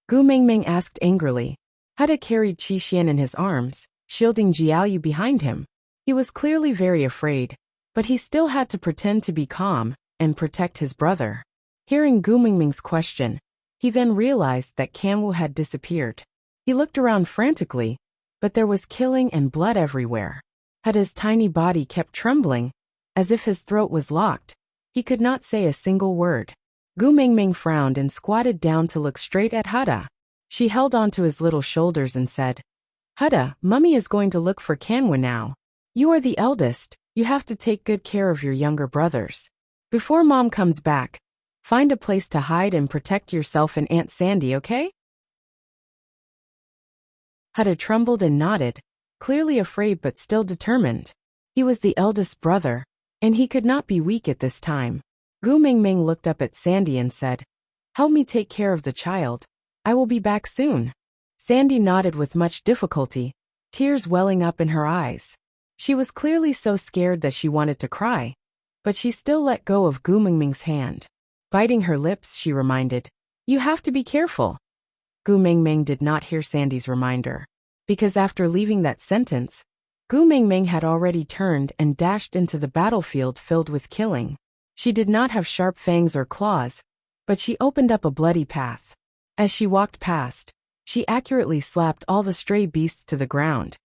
Gu Mingming asked angrily. Hada carried Qi Xian in his arms, shielding Jiaoyu behind him. He was clearly very afraid, but he still had to pretend to be calm and protect his brother. Hearing Gu Mingming's question, he then realized that Kamwu had disappeared. He looked around frantically, but there was killing and blood everywhere. Hada's tiny body kept trembling, as if his throat was locked. He could not say a single word. Gu Mingming frowned and squatted down to look straight at Hada. She held onto his little shoulders and said, "Hada, Mummy is going to look for Kamwu now. You are the eldest, you have to take good care of your younger brothers. Before Mom comes back, find a place to hide and protect yourself and Aunt Sandy, okay?" Hada trembled and nodded, clearly afraid but still determined. He was the eldest brother, and he could not be weak at this time. Gu Mingming looked up at Sandy and said, "Help me take care of the child. I will be back soon." Sandy nodded with much difficulty, tears welling up in her eyes. She was clearly so scared that she wanted to cry, but she still let go of Gu Mingming's hand. Biting her lips, she reminded, "You have to be careful." Gu Mingming did not hear Sandy's reminder, because after leaving that sentence, Gu Mingming had already turned and dashed into the battlefield filled with killing. She did not have sharp fangs or claws, but she opened up a bloody path. As she walked past, she accurately slapped all the stray beasts to the ground.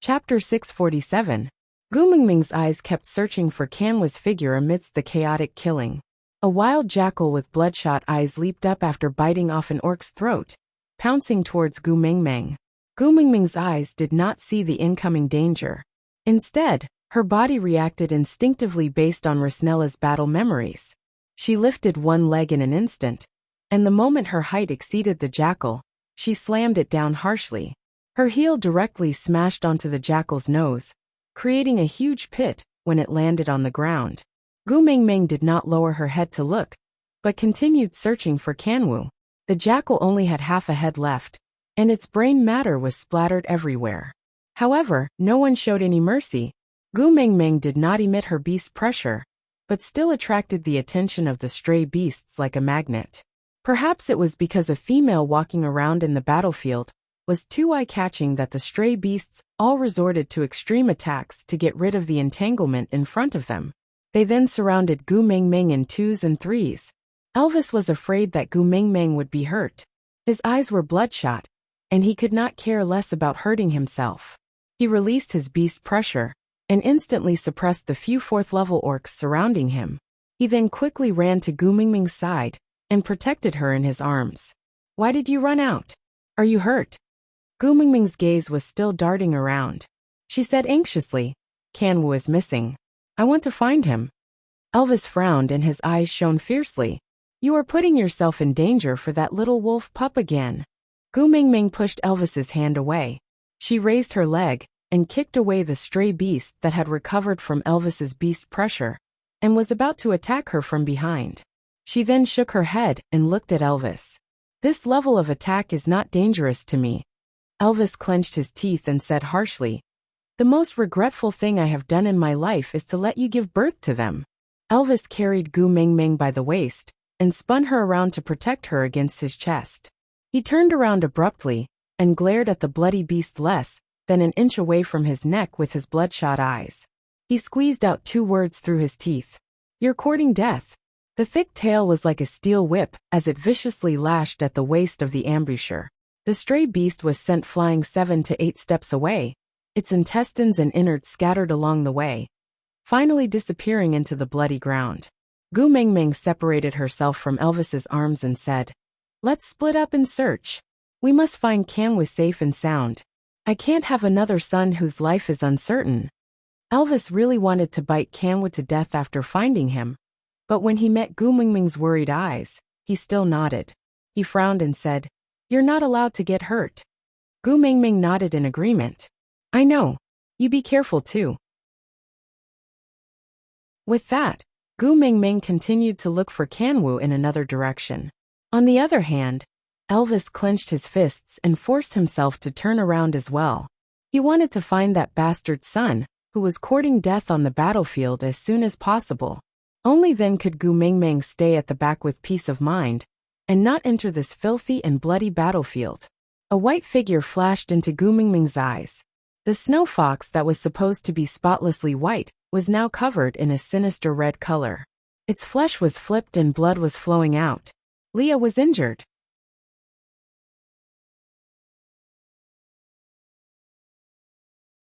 Chapter 647. Gu Mingming's eyes kept searching for Kanwa's figure amidst the chaotic killing. A wild jackal with bloodshot eyes leaped up after biting off an orc's throat, pouncing towards Gu Mingming. Gu Mingming's eyes did not see the incoming danger. Instead, her body reacted instinctively based on Rasnella's battle memories. She lifted one leg in an instant, and the moment her height exceeded the jackal, she slammed it down harshly. Her heel directly smashed onto the jackal's nose, creating a huge pit when it landed on the ground. Gu Mingming did not lower her head to look, but continued searching for Kanwu. The jackal only had half a head left, and its brain matter was splattered everywhere. However, no one showed any mercy. Gu Mingming did not emit her beast pressure, but still attracted the attention of the stray beasts like a magnet. Perhaps it was because a female walking around in the battlefield was too eye-catching that the stray beasts all resorted to extreme attacks to get rid of the entanglement in front of them. They then surrounded Gu Mingming in twos and threes. Elvis was afraid that Gu Mingming would be hurt. His eyes were bloodshot, and he could not care less about hurting himself. He released his beast pressure and instantly suppressed the few fourth-level orcs surrounding him. He then quickly ran to Gu Mingming's side and protected her in his arms. "Why did you run out? Are you hurt?" Gu Mingming's gaze was still darting around. She said anxiously, "Kanwu is missing. I want to find him." Elvis frowned and his eyes shone fiercely. "You are putting yourself in danger for that little wolf pup again." Gu Mingming pushed Elvis's hand away. She raised her leg and kicked away the stray beast that had recovered from Elvis's beast pressure and was about to attack her from behind. She then shook her head and looked at Elvis. "This level of attack is not dangerous to me." Elvis clenched his teeth and said harshly, "The most regretful thing I have done in my life is to let you give birth to them." Elvis carried Gu Mingming by the waist and spun her around to protect her against his chest. He turned around abruptly and glared at the bloody beast less than an inch away from his neck with his bloodshot eyes. He squeezed out 2 words through his teeth. "You're courting death." The thick tail was like a steel whip as it viciously lashed at the waist of the ambusher. The stray beast was sent flying 7 to 8 steps away, its intestines and innards scattered along the way, finally disappearing into the bloody ground. Gu Mingming separated herself from Elvis's arms and said, "Let's split up and search. We must find Kanwu safe and sound. I can't have another son whose life is uncertain." Elvis really wanted to bite Kanwu to death after finding him, but when he met Gu Mingming's worried eyes, he still nodded. He frowned and said, "You're not allowed to get hurt." Gu Mingming nodded in agreement. "I know. You be careful too." With that, Gu Mingming continued to look for Kanwu in another direction. On the other hand, Elvis clenched his fists and forced himself to turn around as well. He wanted to find that bastard son, who was courting death on the battlefield as soon as possible. Only then could Gu Mingming stay at the back with peace of mind and not enter this filthy and bloody battlefield. A white figure flashed into Gu Mingming's eyes. The snow fox that was supposed to be spotlessly white was now covered in a sinister red color. Its flesh was flipped and blood was flowing out. Leah was injured.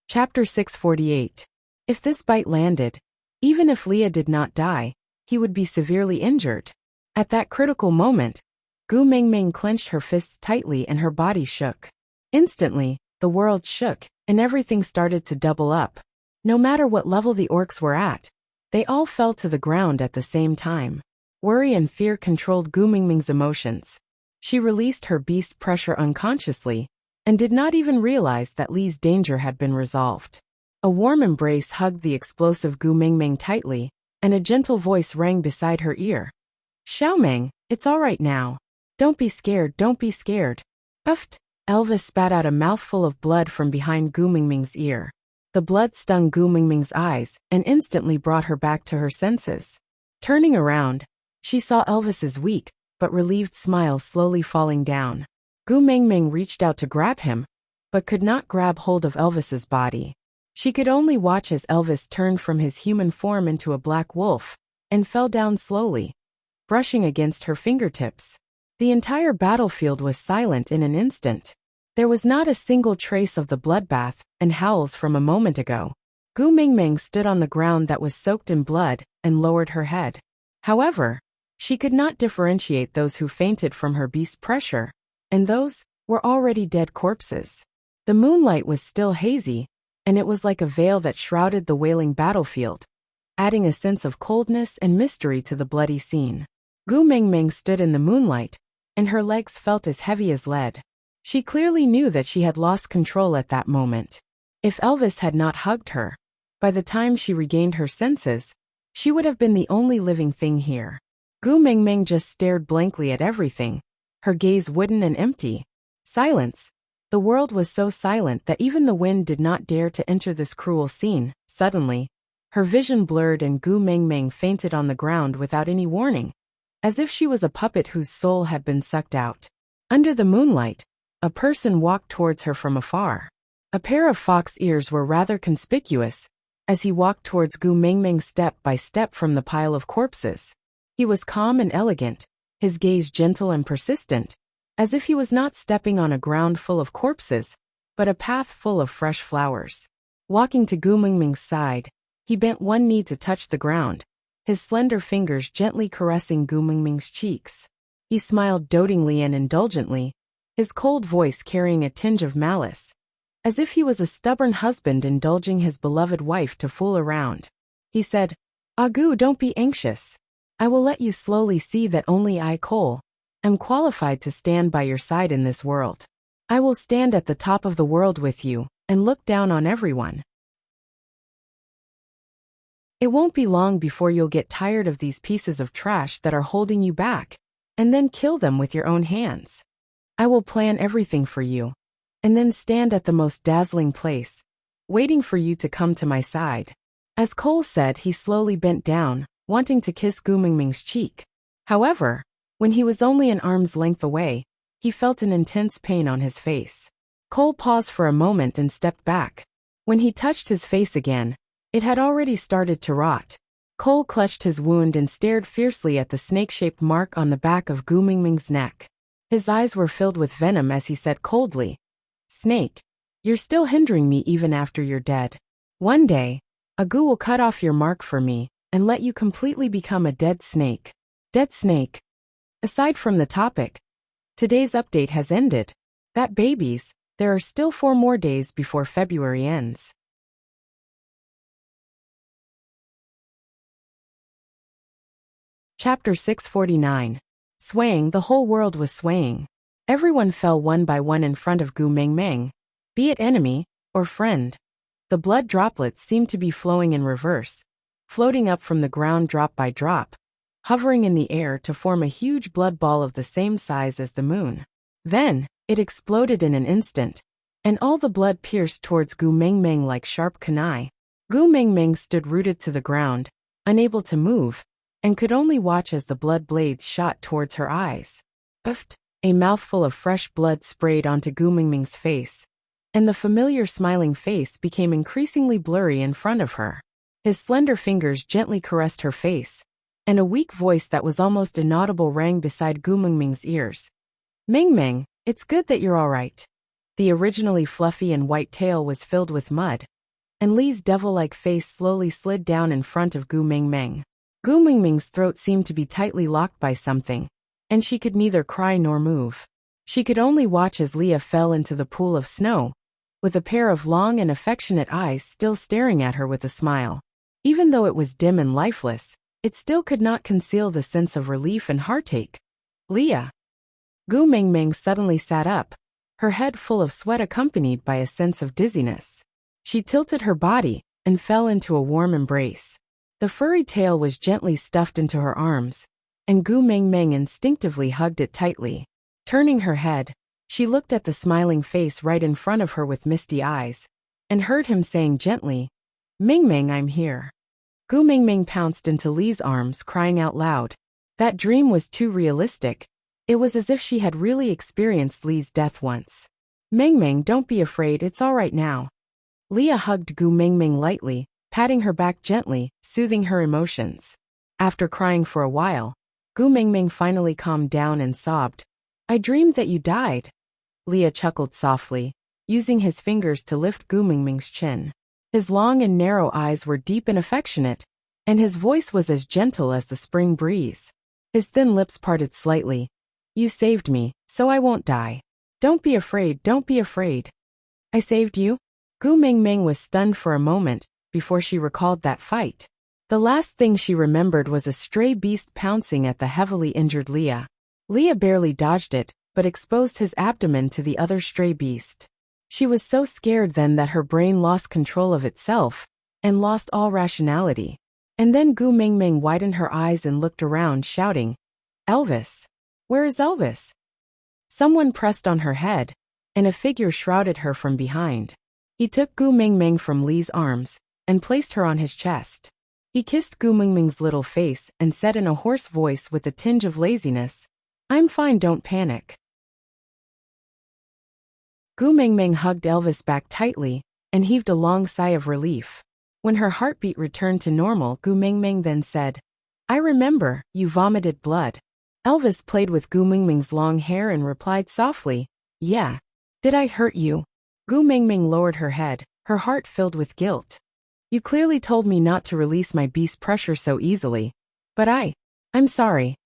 Chapter 648. If this bite landed, even if Leah did not die, he would be severely injured. At that critical moment, Gu Mingming clenched her fists tightly and her body shook. Instantly, the world shook, and everything started to double up. No matter what level the orcs were at, they all fell to the ground at the same time. Worry and fear controlled Gu Mingming's emotions. She released her beast pressure unconsciously, and did not even realize that Li's danger had been resolved. A warm embrace hugged the explosive Gu Mingming tightly, and a gentle voice rang beside her ear. "Xiaoming, it's all right now. Don't be scared, don't be scared. Uffed. Elvis spat out a mouthful of blood from behind Gu Mingming's ear. The blood stung Gu Mingming's eyes and instantly brought her back to her senses. Turning around, she saw Elvis's weak but relieved smile slowly falling down. Gu Mingming reached out to grab him, but could not grab hold of Elvis's body. She could only watch as Elvis turned from his human form into a black wolf and fell down slowly, brushing against her fingertips. The entire battlefield was silent in an instant. There was not a single trace of the bloodbath and howls from a moment ago. Gu Mingming stood on the ground that was soaked in blood and lowered her head. However, she could not differentiate those who fainted from her beast pressure, and those were already dead corpses. The moonlight was still hazy, and it was like a veil that shrouded the wailing battlefield, adding a sense of coldness and mystery to the bloody scene. Gu Mingming stood in the moonlight, and her legs felt as heavy as lead. She clearly knew that she had lost control at that moment. If Elvis had not hugged her, by the time she regained her senses, she would have been the only living thing here. Gu Mingming just stared blankly at everything, her gaze wooden and empty. Silence. The world was so silent that even the wind did not dare to enter this cruel scene. Suddenly, her vision blurred and Gu Mingming fainted on the ground without any warning, as if she was a puppet whose soul had been sucked out. Under the moonlight, a person walked towards her from afar. A pair of fox ears were rather conspicuous, as he walked towards Gu Mingming step by step from the pile of corpses. He was calm and elegant, his gaze gentle and persistent, as if he was not stepping on a ground full of corpses, but a path full of fresh flowers. Walking to Gu Mingming's side, he bent one knee to touch the ground, his slender fingers gently caressing Gu Mingming's cheeks. He smiled dotingly and indulgently, his cold voice carrying a tinge of malice, as if he was a stubborn husband indulging his beloved wife to fool around. He said, "Ah Gu, don't be anxious. I will let you slowly see that only I, Cole, am qualified to stand by your side in this world. I will stand at the top of the world with you and look down on everyone. It won't be long before you'll get tired of these pieces of trash that are holding you back, and then kill them with your own hands. I will plan everything for you, and then stand at the most dazzling place, waiting for you to come to my side." As Cole said, he slowly bent down, wanting to kiss Gu Mingming's cheek. However, when he was only an arm's length away, he felt an intense pain on his face. Cole paused for a moment and stepped back. When he touched his face again, it had already started to rot. Cole clutched his wound and stared fiercely at the snake-shaped mark on the back of Gu Mingming's neck. His eyes were filled with venom as he said coldly, "Snake, you're still hindering me even after you're dead. One day, a Gu will cut off your mark for me and let you completely become a dead snake." Dead snake. Aside from the topic, today's update has ended. That babies, there are still 4 more days before February ends. Chapter 649. Swaying. The whole world was swaying. Everyone fell one by one in front of Gu Mingming, be it enemy or friend. The blood droplets seemed to be flowing in reverse, floating up from the ground drop by drop, hovering in the air to form a huge blood ball of the same size as the moon. Then, it exploded in an instant, and all the blood pierced towards Gu Mingming like sharp kunai. Gu Mingming stood rooted to the ground, unable to move, and could only watch as the blood blades shot towards her eyes. Uffed. A mouthful of fresh blood sprayed onto Gu Mingming's face, and the familiar smiling face became increasingly blurry in front of her. His slender fingers gently caressed her face, and a weak voice that was almost inaudible rang beside Gu Mingming's ears. "Mingming, it's good that you're all right." The originally fluffy and white tail was filled with mud, and Li's devil-like face slowly slid down in front of Gu Mingming. Gu Mingming's throat seemed to be tightly locked by something, and she could neither cry nor move. She could only watch as Leah fell into the pool of snow, with a pair of long and affectionate eyes still staring at her with a smile. Even though it was dim and lifeless, it still could not conceal the sense of relief and heartache. "Leah." Gu Mingming suddenly sat up, her head full of sweat accompanied by a sense of dizziness. She tilted her body and fell into a warm embrace. The furry tail was gently stuffed into her arms, and Gu Mingming instinctively hugged it tightly. Turning her head, she looked at the smiling face right in front of her with misty eyes, and heard him saying gently, "Mingming, I'm here." Gu Mingming pounced into Li's arms, crying out loud. That dream was too realistic. It was as if she had really experienced Li's death once. "Mingming, don't be afraid, it's all right now." Leah hugged Gu Mingming lightly, patting her back gently, soothing her emotions. After crying for a while, Gu Mingming finally calmed down and sobbed, "I dreamed that you died." Leah chuckled softly, using his fingers to lift Gu Mingming's chin. His long and narrow eyes were deep and affectionate, and his voice was as gentle as the spring breeze. His thin lips parted slightly. "You saved me, so I won't die. Don't be afraid, don't be afraid." "I saved you?" Gu Mingming was stunned for a moment, before she recalled that fight. The last thing she remembered was a stray beast pouncing at the heavily injured Leah. Leah barely dodged it, but exposed his abdomen to the other stray beast. She was so scared then that her brain lost control of itself, and lost all rationality. And then Gu Mingming widened her eyes and looked around, shouting, "Elvis! Where is Elvis?" Someone pressed on her head, and a figure shrouded her from behind. He took Gu Mingming from Li's arms, and placed her on his chest. He kissed Gu Mingming's little face and said in a hoarse voice with a tinge of laziness, "I'm fine, don't panic." Gu Mingming hugged Elvis back tightly, and heaved a long sigh of relief. When her heartbeat returned to normal, Gu Mingming then said, "I remember, you vomited blood." Elvis played with Gu Mingming's long hair and replied softly, "Yeah. Did I hurt you?" Gu Mingming lowered her head, her heart filled with guilt. "You clearly told me not to release my beast pressure so easily. But I'm sorry."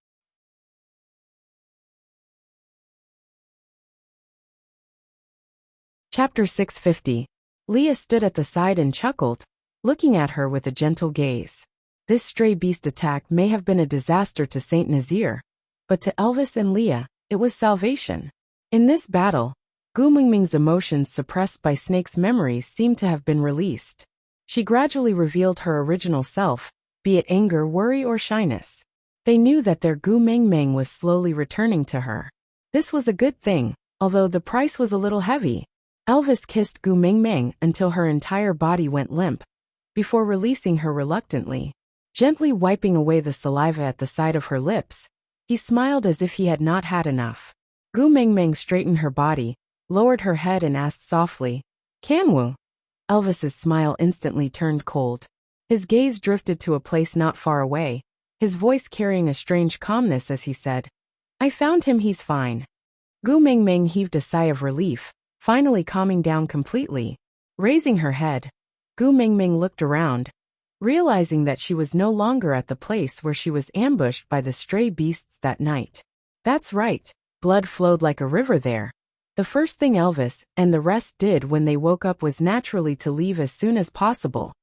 Chapter 650. Leah stood at the side and chuckled, looking at her with a gentle gaze. This stray beast attack may have been a disaster to Saint Nazir, but to Elvis and Leah, it was salvation. In this battle, Gu Mingming's emotions suppressed by Snake's memories seemed to have been released. She gradually revealed her original self, be it anger, worry, or shyness. They knew that their Gu Mingming was slowly returning to her. This was a good thing, although the price was a little heavy. Elvis kissed Gu Mingming until her entire body went limp, before releasing her reluctantly. Gently wiping away the saliva at the side of her lips, he smiled as if he had not had enough. Gu Mingming straightened her body, lowered her head and asked softly, "Kanwu?" Elvis's smile instantly turned cold. His gaze drifted to a place not far away, his voice carrying a strange calmness as he said, "I found him, he's fine." Gu Mingming heaved a sigh of relief, finally calming down completely. Raising her head, Gu Mingming looked around, realizing that she was no longer at the place where she was ambushed by the stray beasts that night. That's right, blood flowed like a river there. The first thing Elvis and the rest did when they woke up was naturally to leave as soon as possible,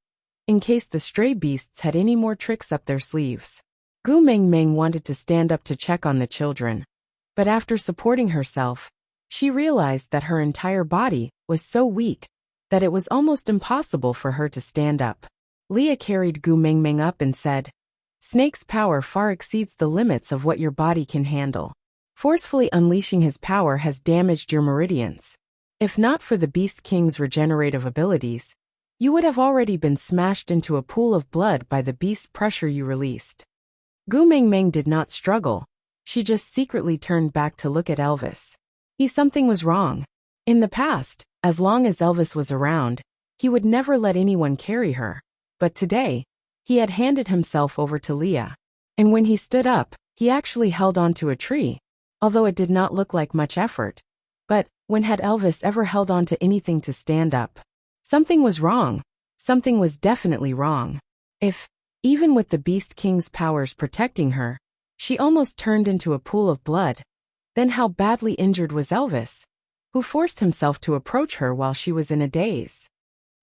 in case the stray beasts had any more tricks up their sleeves. Gu Mingming wanted to stand up to check on the children, but after supporting herself, she realized that her entire body was so weak that it was almost impossible for her to stand up. Leah carried Gu Mingming up and said, "Snake's power far exceeds the limits of what your body can handle. Forcefully unleashing his power has damaged your meridians. If not for the Beast King's regenerative abilities, you would have already been smashed into a pool of blood by the beast pressure you released." Gu Mingming did not struggle. She just secretly turned back to look at Elvis. Something was wrong. In the past, as long as Elvis was around, he would never let anyone carry her. But today, he had handed himself over to Leah. And when he stood up, he actually held onto a tree, although it did not look like much effort. But when had Elvis ever held on to anything to stand up? Something was wrong. Something was definitely wrong. If, even with the Beast King's powers protecting her, she almost turned into a pool of blood, then how badly injured was Elvis, who forced himself to approach her while she was in a daze?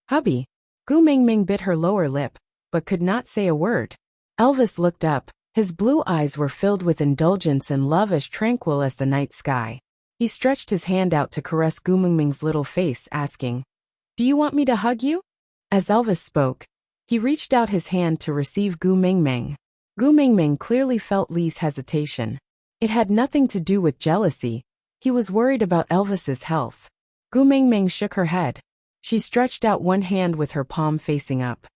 "Hubby." Gu Mingming bit her lower lip, but could not say a word. Elvis looked up. His blue eyes were filled with indulgence and love as tranquil as the night sky. He stretched his hand out to caress Gu Mingming's little face, asking, "Do you want me to hug you?" As Elvis spoke, he reached out his hand to receive Gu Mingming. Gu Mingming clearly felt Li's hesitation. It had nothing to do with jealousy. He was worried about Elvis's health. Gu Mingming shook her head. She stretched out one hand with her palm facing up.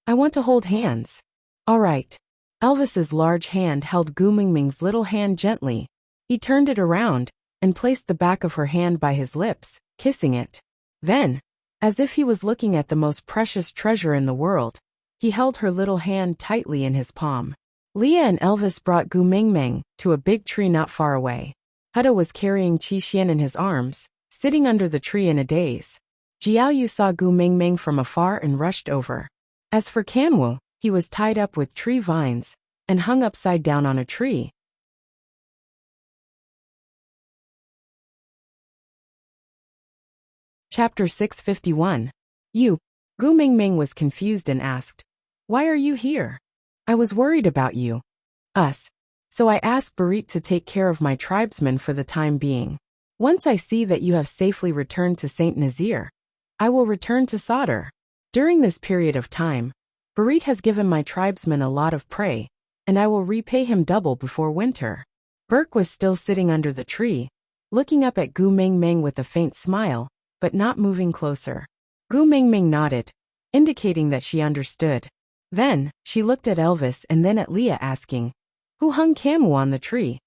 I want to hold hands. All right. Elvis's large hand held Gu Mingming's little hand gently. He turned it around and placed the back of her hand by his lips, kissing it. Then, as if he was looking at the most precious treasure in the world, he held her little hand tightly in his palm. Leah and Elvis brought Gu Mingming to a big tree not far away. Hutta was carrying Qi Xian in his arms, sitting under the tree in a daze. Jiaoyu saw Gu Mingming from afar and rushed over. As for Kanwu, he was tied up with tree vines and hung upside down on a tree. Chapter 651. You. Gu Mingming was confused and asked, "Why are you here?" "I was worried about you." "Us. So I asked Barit to take care of my tribesmen for the time being. Once I see that you have safely returned to Saint Nazir, I will return to Sadr. During this period of time, Barit has given my tribesmen a lot of prey, and I will repay him double before winter." Burke was still sitting under the tree, looking up at Gu Mingming with a faint smile, but not moving closer. Gu Mingming nodded, indicating that she understood. Then, she looked at Elvis and then at Leah asking, "Who hung Kanwu on the tree?"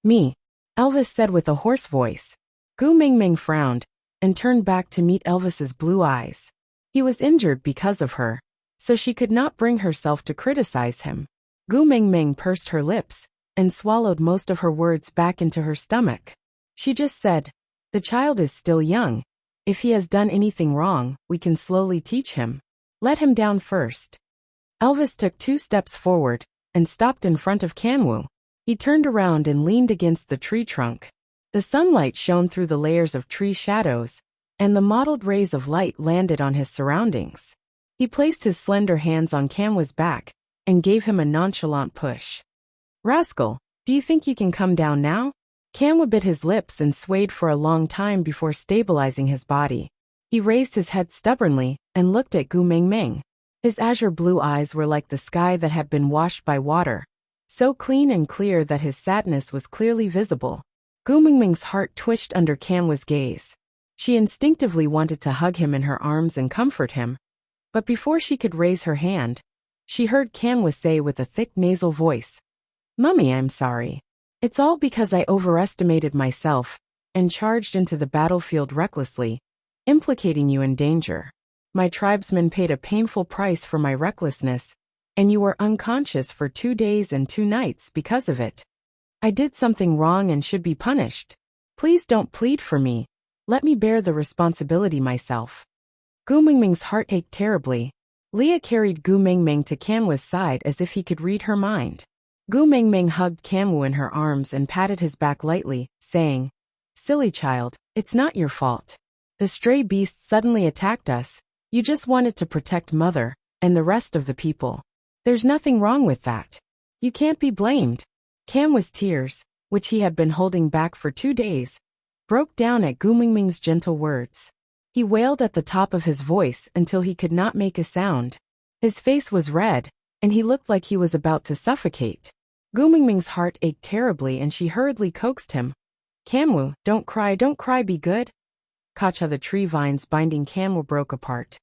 "Me," Elvis said with a hoarse voice. Gu Mingming frowned and turned back to meet Elvis's blue eyes. He was injured because of her, so she could not bring herself to criticize him. Gu Mingming pursed her lips and swallowed most of her words back into her stomach. She just said, "The child is still young. If he has done anything wrong, we can slowly teach him. Let him down first." Elvis took 2 steps forward and stopped in front of Kanwu. He turned around and leaned against the tree trunk. The sunlight shone through the layers of tree shadows, and the mottled rays of light landed on his surroundings. He placed his slender hands on Kanwu's back and gave him a nonchalant push. "Rascal, do you think you can come down now?" Kanwu bit his lips and swayed for a long time before stabilizing his body. He raised his head stubbornly and looked at Gu Mingming. His azure blue eyes were like the sky that had been washed by water, so clean and clear that his sadness was clearly visible. Gu Mingming's heart twitched under Kanwu's gaze. She instinctively wanted to hug him in her arms and comfort him, but before she could raise her hand, she heard Kanwu say with a thick nasal voice, "Mummy, I'm sorry. It's all because I overestimated myself and charged into the battlefield recklessly, implicating you in danger. My tribesmen paid a painful price for my recklessness, and you were unconscious for 2 days and 2 nights because of it. I did something wrong and should be punished. Please don't plead for me. Let me bear the responsibility myself." Gu Mingming's heart ached terribly. Leah carried Gu Mingming to Kanwu's side as if he could read her mind. Gu Mingming hugged Kanwu in her arms and patted his back lightly, saying, "Silly child, it's not your fault. The stray beast suddenly attacked us. You just wanted to protect Mother and the rest of the people. There's nothing wrong with that. You can't be blamed." Kanwu's tears, which he had been holding back for 2 days, broke down at Gu Mingming's gentle words. He wailed at the top of his voice until he could not make a sound. His face was red, and he looked like he was about to suffocate. Gu Mingming's heart ached terribly and she hurriedly coaxed him. "Kanwu, don't cry, be good." Kacha, the tree vines binding Kanwu broke apart.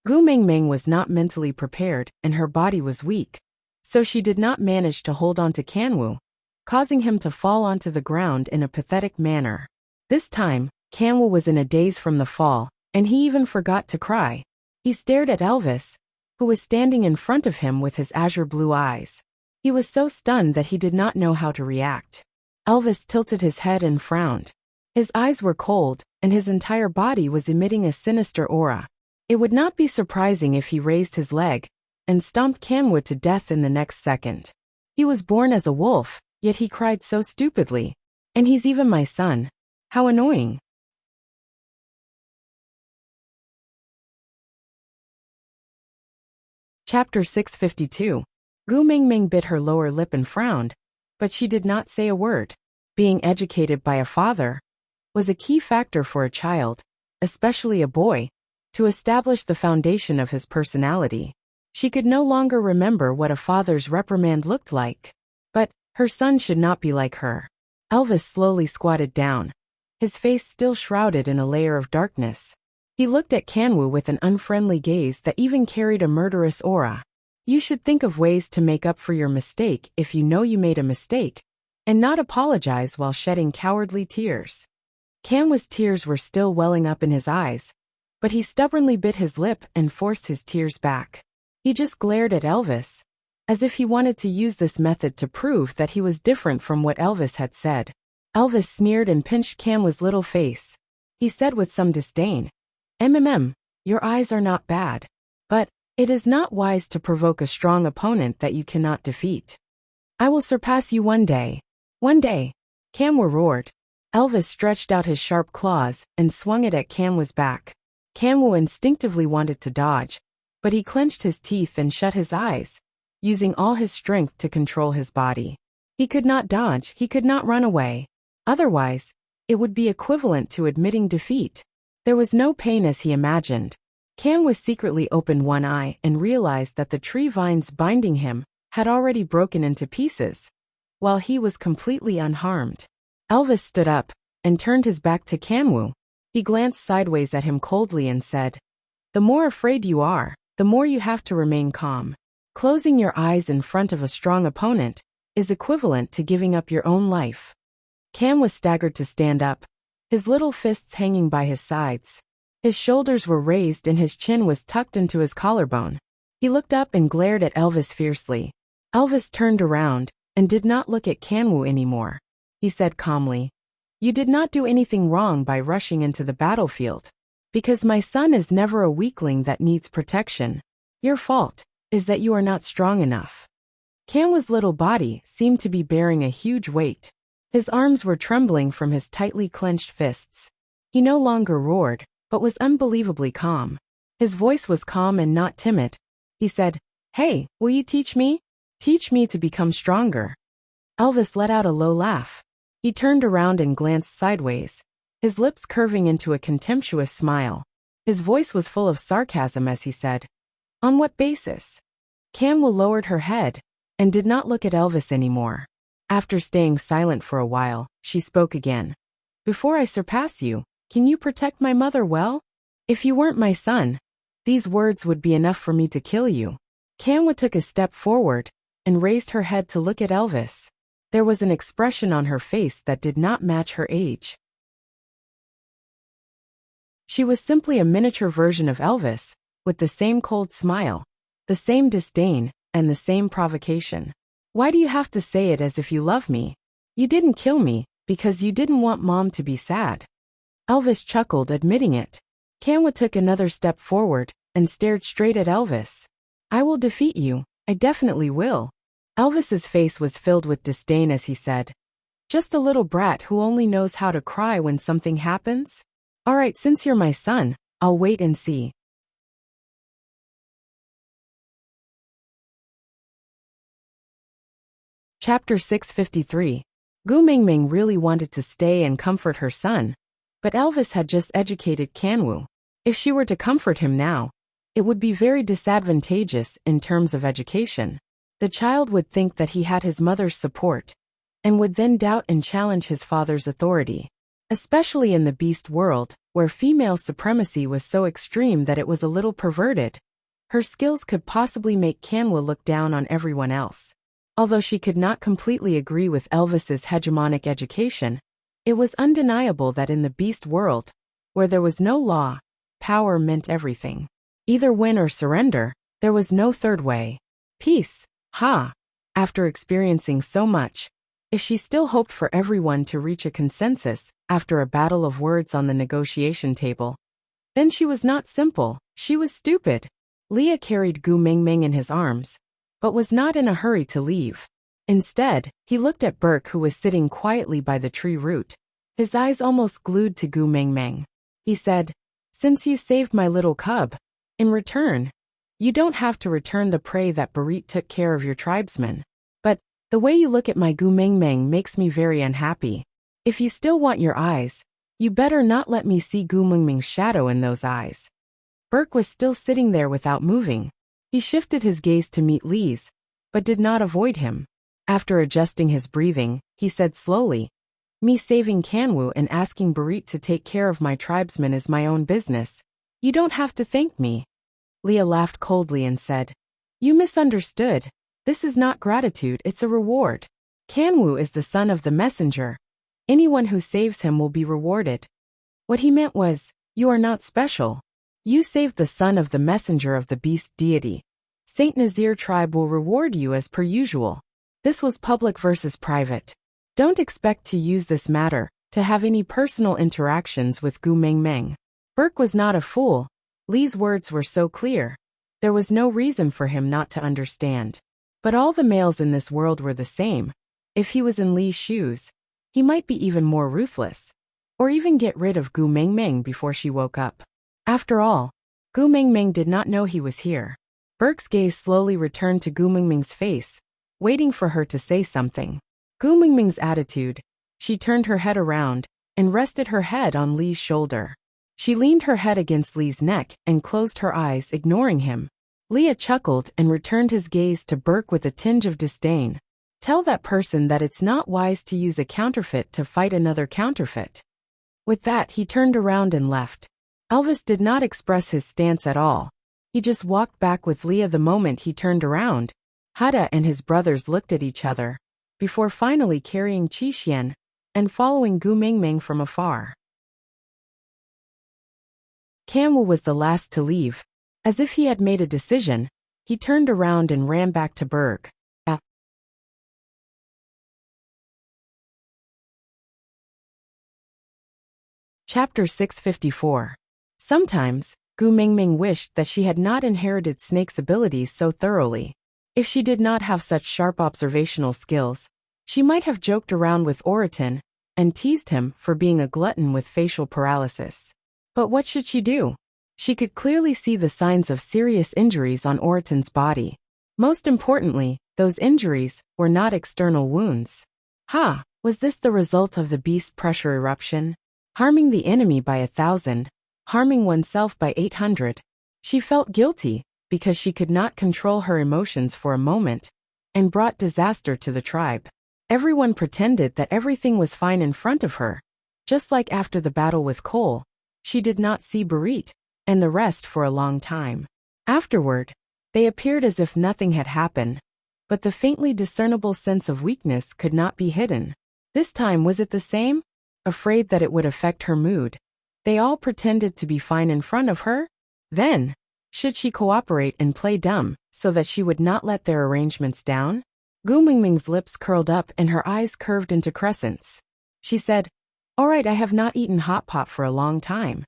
Gu Mingming was not mentally prepared and her body was weak, so she did not manage to hold on to Kanwu, causing him to fall onto the ground in a pathetic manner. This time, Kanwu was in a daze from the fall, and he even forgot to cry. He stared at Elvis, who was standing in front of him with his azure blue eyes. He was so stunned that he did not know how to react. Elvis tilted his head and frowned. His eyes were cold, and his entire body was emitting a sinister aura. It would not be surprising if he raised his leg and stomped Kanwu to death in the next second. He was born as a wolf, yet he cried so stupidly. And he's even my son. How annoying. Chapter 652. Gu Mingming bit her lower lip and frowned, but she did not say a word. Being educated by a father was a key factor for a child, especially a boy, to establish the foundation of his personality. She could no longer remember what a father's reprimand looked like. But her son should not be like her. Elvis slowly squatted down, his face still shrouded in a layer of darkness. He looked at Kanwoo with an unfriendly gaze that even carried a murderous aura. You should think of ways to make up for your mistake if you know you made a mistake, and not apologize while shedding cowardly tears. Kanwoo's tears were still welling up in his eyes, but he stubbornly bit his lip and forced his tears back. He just glared at Elvis, as if he wanted to use this method to prove that he was different from what Elvis had said. Elvis sneered and pinched Kanwoo's little face. He said with some disdain, your eyes are not bad. But it is not wise to provoke a strong opponent that you cannot defeat. I will surpass you one day. One day. Kanwoo roared. Elvis stretched out his sharp claws and swung it at Kanwoo's back. Kanwoo instinctively wanted to dodge, but he clenched his teeth and shut his eyes, using all his strength to control his body. He could not dodge, he could not run away. Otherwise, it would be equivalent to admitting defeat. There was no pain as he imagined. Kanwoo secretly opened one eye and realized that the tree vines binding him had already broken into pieces, while he was completely unharmed. Elvis stood up and turned his back to Kanwoo. He glanced sideways at him coldly and said, "The more afraid you are, the more you have to remain calm. Closing your eyes in front of a strong opponent is equivalent to giving up your own life." Kanwoo staggered to stand up, his little fists hanging by his sides. His shoulders were raised and his chin was tucked into his collarbone. He looked up and glared at Elvis fiercely. Elvis turned around and did not look at Kanwoo anymore. He said calmly, "You did not do anything wrong by rushing into the battlefield. Because my son is never a weakling that needs protection. Your fault is that you are not strong enough." Kanwoo's little body seemed to be bearing a huge weight. His arms were trembling from his tightly clenched fists. He no longer roared, but was unbelievably calm. His voice was calm and not timid. He said, "Hey, will you teach me? Teach me to become stronger." Elvis let out a low laugh. He turned around and glanced sideways, his lips curving into a contemptuous smile. His voice was full of sarcasm as he said, "On what basis?" Kanwoo lowered her head and did not look at Elvis anymore. After staying silent for a while, she spoke again. "Before I surpass you, can you protect my mother well? If you weren't my son, these words would be enough for me to kill you." Kanwoo took a step forward and raised her head to look at Elvis. There was an expression on her face that did not match her age. She was simply a miniature version of Elvis, with the same cold smile, the same disdain, and the same provocation. "Why do you have to say it as if you love me? You didn't kill me, because you didn't want Mom to be sad." Elvis chuckled, admitting it. Kanwoo took another step forward and stared straight at Elvis. "I will defeat you, I definitely will." Elvis's face was filled with disdain as he said, "Just a little brat who only knows how to cry when something happens? All right, since you're my son, I'll wait and see." Chapter 653. Gu Mingming really wanted to stay and comfort her son, but Elvis had just educated Kanwoo. If she were to comfort him now, it would be very disadvantageous in terms of education. The child would think that he had his mother's support, and would then doubt and challenge his father's authority. Especially in the beast world, where female supremacy was so extreme that it was a little perverted. Her skills could possibly make Kanwoo look down on everyone else. Although she could not completely agree with Elvis's hegemonic education, it was undeniable that in the beast world, where there was no law, power meant everything. Either win or surrender, there was no third way. Peace, ha! After experiencing so much, if she still hoped for everyone to reach a consensus after a battle of words on the negotiation table, then she was not simple, she was stupid. Leah carried Gu Mingming in his arms, but was not in a hurry to leave. Instead, he looked at Burke, who was sitting quietly by the tree root, his eyes almost glued to Gu Mingming. He said, "Since you saved my little cub, in return, you don't have to return the prey that Barit took care of your tribesmen. But the way you look at my Gu Mingming makes me very unhappy. If you still want your eyes, you better not let me see Gu Mingming's shadow in those eyes." Burke was still sitting there without moving. He shifted his gaze to meet Lee's, but did not avoid him. After adjusting his breathing, he said slowly, "Me saving Kanwu and asking Barit to take care of my tribesmen is my own business. You don't have to thank me." Leah laughed coldly and said, "You misunderstood. This is not gratitude, it's a reward. Kanwu is the son of the messenger. Anyone who saves him will be rewarded." What he meant was, you are not special. You saved the son of the messenger of the beast deity. Saint Nazir tribe will reward you as per usual. This was public versus private. Don't expect to use this matter to have any personal interactions with Gu Mengmeng. Burke was not a fool. Lee's words were so clear. There was no reason for him not to understand. But all the males in this world were the same. If he was in Lee's shoes, he might be even more ruthless. Or even get rid of Gu Mengmeng before she woke up. After all, Gu Mengmeng did not know he was here. Burke's gaze slowly returned to Gu Mengmeng's face, waiting for her to say something. Gu Mengmeng's attitude, she turned her head around and rested her head on Lee's shoulder. She leaned her head against Lee's neck and closed her eyes, ignoring him. Leah chuckled and returned his gaze to Burke with a tinge of disdain. Tell that person that it's not wise to use a counterfeit to fight another counterfeit. With that, he turned around and left. Elvis did not express his stance at all. He just walked back with Leah the moment he turned around. Hada and his brothers looked at each other, before finally carrying Qixuan and following Gu Mengmeng from afar. Kanwu was the last to leave. As if he had made a decision, he turned around and ran back to Berg. Chapter 654. Sometimes, Gu Mengmeng wished that she had not inherited Snake's abilities so thoroughly. If she did not have such sharp observational skills, she might have joked around with Oriton and teased him for being a glutton with facial paralysis. But what should she do? She could clearly see the signs of serious injuries on Oriton's body. Most importantly, those injuries were not external wounds. Was this the result of the beast pressure eruption? Harming the enemy by 1,000, harming oneself by 800. She felt guilty because she could not control her emotions for a moment and brought disaster to the tribe. Everyone pretended that everything was fine in front of her. Just like after the battle with Cole, she did not see Barit and the rest for a long time. Afterward, they appeared as if nothing had happened, but the faintly discernible sense of weakness could not be hidden. This time, was it the same? Afraid that it would affect her mood, they all pretended to be fine in front of her? Then, should she cooperate and play dumb so that she would not let their arrangements down? Gu Mengmeng's lips curled up and her eyes curved into crescents. She said, "All right, I have not eaten hot pot for a long time."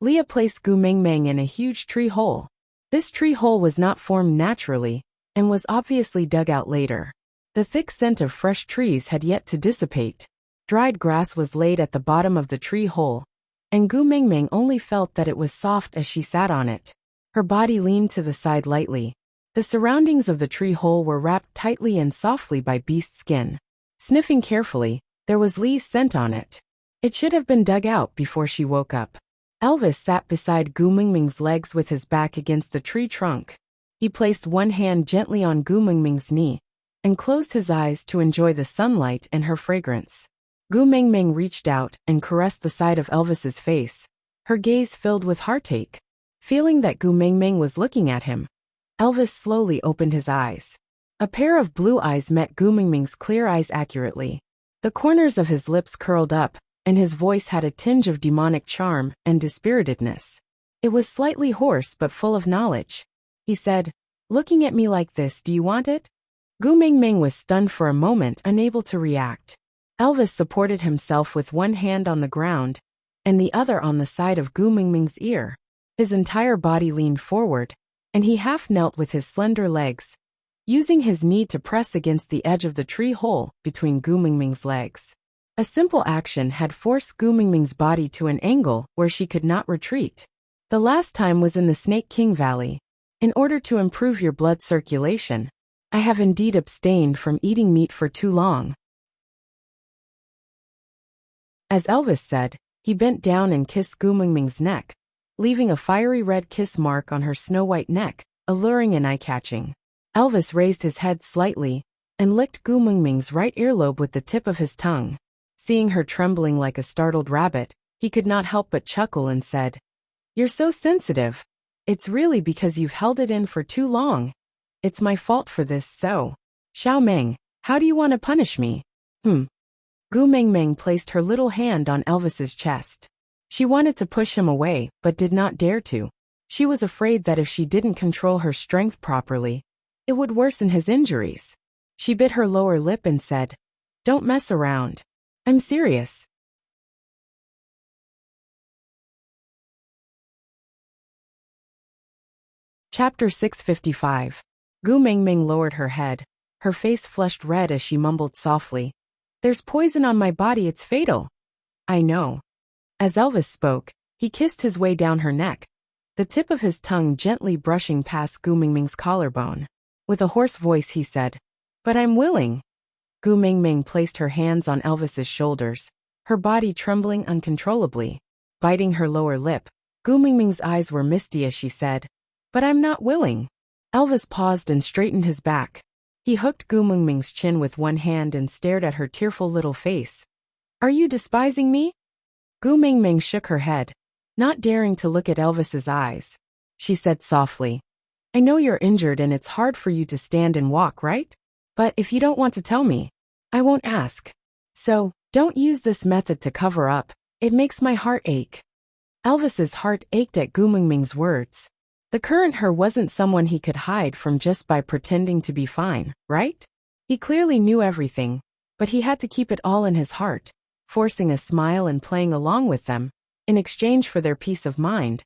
Leah placed Gu Mengmeng in a huge tree hole. This tree hole was not formed naturally and was obviously dug out later. The thick scent of fresh trees had yet to dissipate. Dried grass was laid at the bottom of the tree hole, and Gu Mengmeng only felt that it was soft as she sat on it. Her body leaned to the side lightly. The surroundings of the tree hole were wrapped tightly and softly by beast skin. Sniffing carefully, there was Lee's scent on it. It should have been dug out before she woke up. Elvis sat beside Gu Mengmeng's legs with his back against the tree trunk. He placed one hand gently on Gu Mengmeng's knee and closed his eyes to enjoy the sunlight and her fragrance. Gu Mengmeng reached out and caressed the side of Elvis's face, her gaze filled with heartache. Feeling that Gu Mengmeng was looking at him, Elvis slowly opened his eyes. A pair of blue eyes met Gu Mengmeng's clear eyes accurately. The corners of his lips curled up, and his voice had a tinge of demonic charm and dispiritedness. It was slightly hoarse but full of knowledge. He said, "Looking at me like this, do you want it?" Gu Mengmeng was stunned for a moment, unable to react. Elvis supported himself with one hand on the ground and the other on the side of Gu Mengmeng's ear. His entire body leaned forward, and he half knelt with his slender legs, using his knee to press against the edge of the tree hole between Gu Mengmeng's legs. A simple action had forced Gu Mengmeng's body to an angle where she could not retreat. The last time was in the Snake King Valley. In order to improve your blood circulation, I have indeed abstained from eating meat for too long. As Elvis said, he bent down and kissed Gu Mengmeng's neck, leaving a fiery red kiss mark on her snow-white neck, alluring and eye-catching. Elvis raised his head slightly and licked Gu Mingming's right earlobe with the tip of his tongue. Seeing her trembling like a startled rabbit, he could not help but chuckle and said, "You're so sensitive. It's really because you've held it in for too long. It's my fault for this, so. Xiao Meng, how do you want to punish me?" Gu Mingming placed her little hand on Elvis's chest. She wanted to push him away, but did not dare to. She was afraid that if she didn't control her strength properly, it would worsen his injuries. She bit her lower lip and said, "Don't mess around. I'm serious." Chapter 655. Gu Mingming lowered her head. Her face flushed red as she mumbled softly, "There's poison on my body, it's fatal." "I know." As Elvis spoke, he kissed his way down her neck, the tip of his tongue gently brushing past Gu Mingming's collarbone. With a hoarse voice he said, "But I'm willing." Gu Mingming placed her hands on Elvis's shoulders, her body trembling uncontrollably. Biting her lower lip, Gu Mingming's eyes were misty as she said, "But I'm not willing." Elvis paused and straightened his back. He hooked Gu Mingming's chin with one hand and stared at her tearful little face. "Are you despising me?" Gu Mingming shook her head, not daring to look at Elvis's eyes. She said softly, "I know you're injured and it's hard for you to stand and walk, right? But if you don't want to tell me, I won't ask. So, don't use this method to cover up. It makes my heart ache." Elvis's heart ached at Gu Mingming's words. The current her wasn't someone he could hide from just by pretending to be fine, right? He clearly knew everything, but he had to keep it all in his heart, forcing a smile and playing along with them, in exchange for their peace of mind.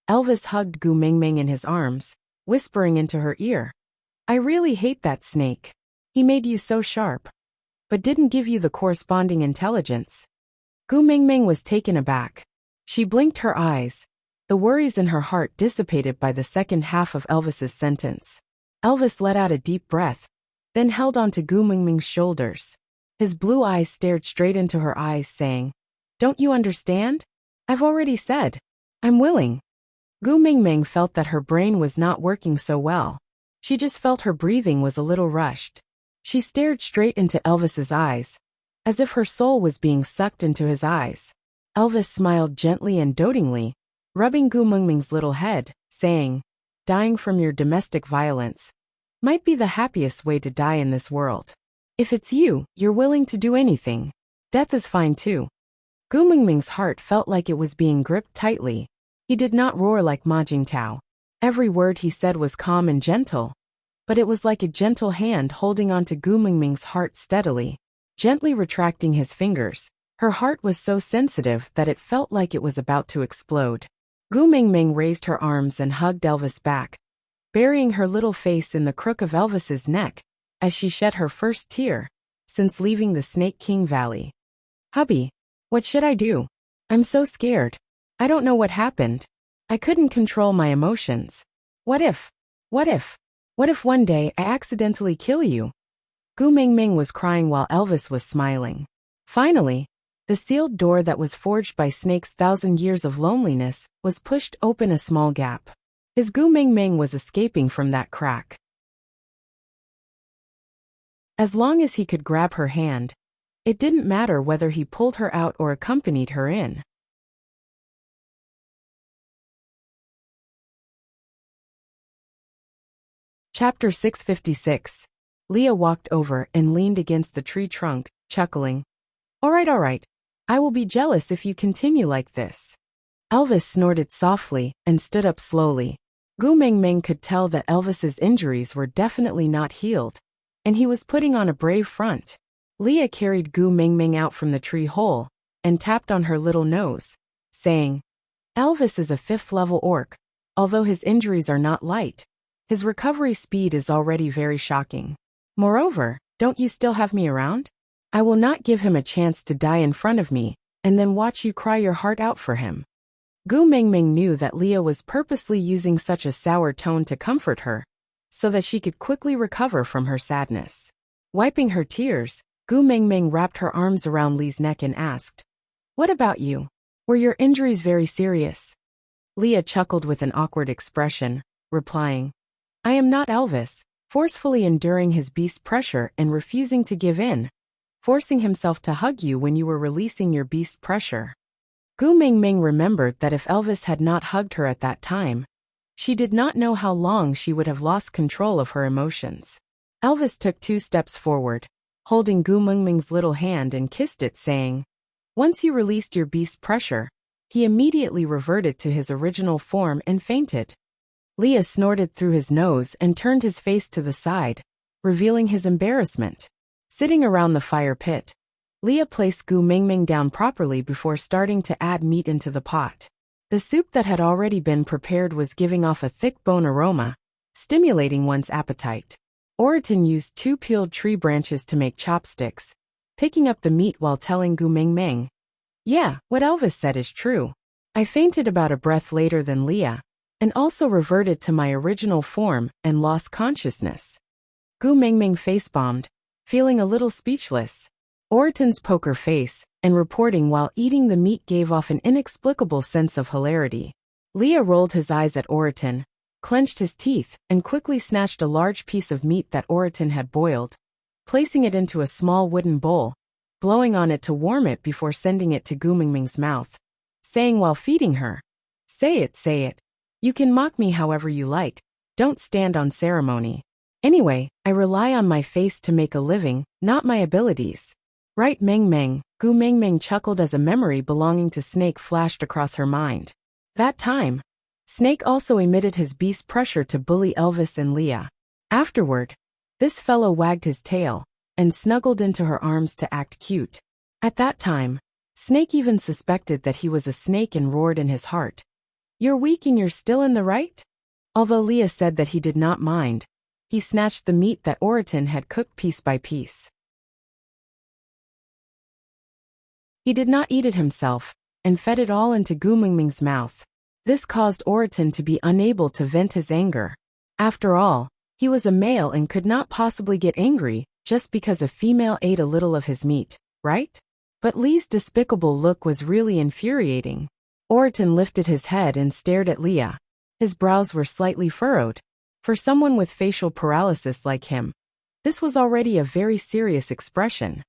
Elvis hugged Gu Mingming in his arms, whispering into her ear, "I really hate that snake. He made you so sharp, but didn't give you the corresponding intelligence." Gu Mingming was taken aback. She blinked her eyes. The worries in her heart dissipated by the second half of Elvis's sentence. Elvis let out a deep breath, then held onto Gu Mingming's shoulders. His blue eyes stared straight into her eyes, saying, "Don't you understand? I've already said, I'm willing." Gu Mingming felt that her brain was not working so well. She just felt her breathing was a little rushed. She stared straight into Elvis's eyes, as if her soul was being sucked into his eyes. Elvis smiled gently and dotingly, rubbing Gu Mingming's little head, saying, "Dying from your domestic violence might be the happiest way to die in this world. If it's you, you're willing to do anything. Death is fine too." Gu Mingming's heart felt like it was being gripped tightly. He did not roar like Ma Jingtao. Every word he said was calm and gentle, but it was like a gentle hand holding onto Gu Mingming's heart steadily, gently retracting his fingers. Her heart was so sensitive that it felt like it was about to explode. Gu Mingming raised her arms and hugged Elvis back, burying her little face in the crook of Elvis's neck as she shed her first tear since leaving the Snake King Valley. "Hubby, what should I do? I'm so scared. I don't know what happened. I couldn't control my emotions. What if one day I accidentally kill you?" Gu Mingming was crying while Elvis was smiling. Finally, the sealed door that was forged by Snake's 1,000 years of loneliness was pushed open a small gap. His Gu Mingming was escaping from that crack. As long as he could grab her hand, it didn't matter whether he pulled her out or accompanied her in. Chapter 656. Leah walked over and leaned against the tree trunk, chuckling. All right. I will be jealous if you continue like this." Elvis snorted softly and stood up slowly. Gu Mingming could tell that Elvis's injuries were definitely not healed, and he was putting on a brave front. Leah carried Gu Mingming out from the tree hole and tapped on her little nose, saying, "Elvis is a 5th-level orc. Although his injuries are not light, his recovery speed is already very shocking. Moreover, don't you still have me around? I will not give him a chance to die in front of me and then watch you cry your heart out for him." Gu Mingming knew that Leah was purposely using such a sour tone to comfort her, so that she could quickly recover from her sadness. Wiping her tears, Gu Mingming wrapped her arms around Lee's neck and asked, "What about you? Were your injuries very serious?" Leah chuckled with an awkward expression, replying, I am not Elvis, forcefully enduring his beast pressure and refusing to give in, forcing himself to hug you when you were releasing your beast pressure. Gu Mingming remembered that if Elvis had not hugged her at that time, she did not know how long she would have lost control of her emotions. Elvis took 2 steps forward, holding Gu Mingming's little hand and kissed it, saying, Once you released your beast pressure, he immediately reverted to his original form and fainted. Leah snorted through his nose and turned his face to the side, revealing his embarrassment. Sitting around the fire pit, Leah placed Gu Mingming down properly before starting to add meat into the pot. The soup that had already been prepared was giving off a thick bone aroma, stimulating one's appetite. Oriton used 2 peeled tree branches to make chopsticks, picking up the meat while telling Gu Mingming, Yeah, what Elvis said is true. I fainted about a breath later than Leah, and also reverted to my original form and lost consciousness. Gu Mingming face-bombed, feeling a little speechless. Oriton's poker face and reporting while eating the meat gave off an inexplicable sense of hilarity. Leah rolled his eyes at Oriton, clenched his teeth, and quickly snatched a large piece of meat that Oriton had boiled, placing it into a small wooden bowl, blowing on it to warm it before sending it to Gu Mingming's mouth, saying while feeding her, Say it, say it. You can mock me however you like, don't stand on ceremony. Anyway, I rely on my face to make a living, not my abilities. Right, Mingming? Gu Mingming chuckled as a memory belonging to Snake flashed across her mind. That time, Snake also emitted his beast pressure to bully Elvis and Leah. Afterward, this fellow wagged his tail and snuggled into her arms to act cute. At that time, Snake even suspected that he was a snake and roared in his heart, You're weak and you're still in the right? Although Leah said that he did not mind, he snatched the meat that Oriton had cooked piece by piece. He did not eat it himself, and fed it all into Gu Mingming's mouth. This caused Oriton to be unable to vent his anger. After all, he was a male and could not possibly get angry just because a female ate a little of his meat, right? But Lee's despicable look was really infuriating. Oriton lifted his head and stared at Leah. His brows were slightly furrowed. For someone with facial paralysis like him, this was already a very serious expression.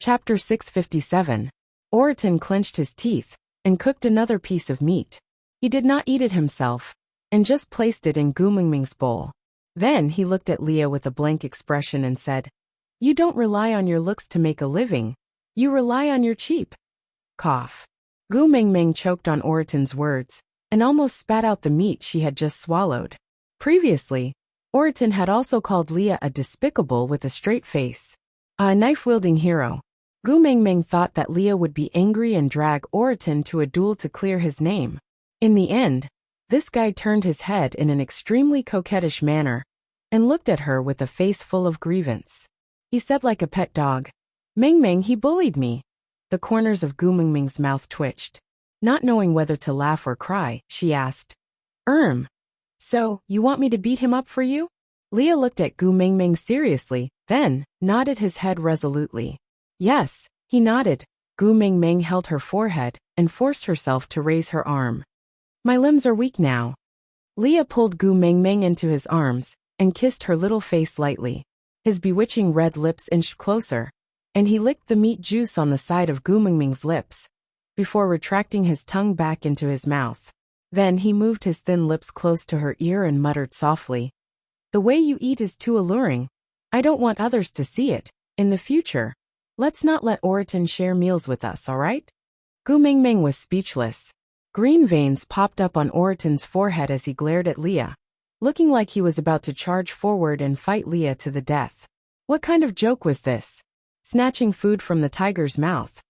Chapter 657. Oriton clenched his teeth and cooked another piece of meat. He did not eat it himself, and just placed it in Gu Mingming's bowl. Then he looked at Leah with a blank expression and said, You don't rely on your looks to make a living. You rely on your cheap. Cough. Gu Mingming choked on Oriton's words and almost spat out the meat she had just swallowed. Previously, Oriton had also called Leah a despicable with a straight face. A knife-wielding hero. Gu Mingming thought that Leah would be angry and drag Oriton to a duel to clear his name. In the end, this guy turned his head in an extremely coquettish manner and looked at her with a face full of grievance. He said like a pet dog, Mingming, he bullied me. The corners of Gu Mingming's mouth twitched. Not knowing whether to laugh or cry, she asked, So, you want me to beat him up for you? Leah looked at Gu Mingming seriously, then nodded his head resolutely. Yes, he nodded. Gu Mingming held her forehead and forced herself to raise her arm. My limbs are weak now. Leah pulled Gu Mingming into his arms and kissed her little face lightly. His bewitching red lips inched closer, and he licked the meat juice on the side of Gu Mingming's lips, before retracting his tongue back into his mouth. Then he moved his thin lips close to her ear and muttered softly, The way you eat is too alluring. I don't want others to see it. In the future, let's not let Oriton share meals with us, all right? Gu Mingming was speechless. Green veins popped up on Oriton's forehead as he glared at Leah, looking like he was about to charge forward and fight Leah to the death. What kind of joke was this? Snatching food from the tiger's mouth.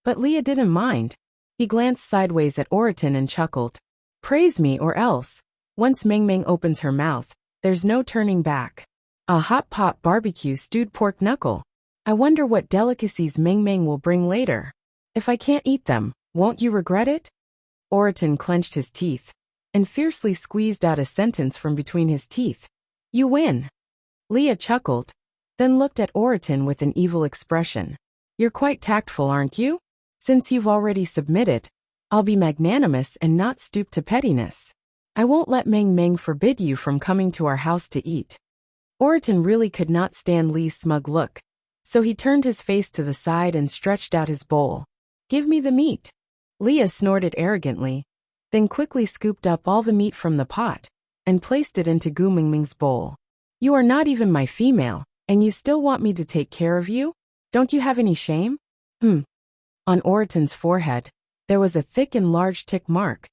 But Leah didn't mind. He glanced sideways at Oriton and chuckled. Praise me or else. Once Mingming opens her mouth, there's no turning back. A hot pot barbecue stewed pork knuckle. I wonder what delicacies Mingming will bring later. If I can't eat them, won't you regret it? Oriton clenched his teeth and fiercely squeezed out a sentence from between his teeth. You win. Leah chuckled, then looked at Oriton with an evil expression. You're quite tactful, aren't you? Since you've already submitted, I'll be magnanimous and not stoop to pettiness. I won't let Meng Meng forbid you from coming to our house to eat. Oriton really could not stand Li's smug look, so he turned his face to the side and stretched out his bowl. Give me the meat. Leah snorted arrogantly, then quickly scooped up all the meat from the pot and placed it into Gu Mingming's bowl. You are not even my female, and you still want me to take care of you? Don't you have any shame? On Oriton's forehead, there was a thick and large tick mark.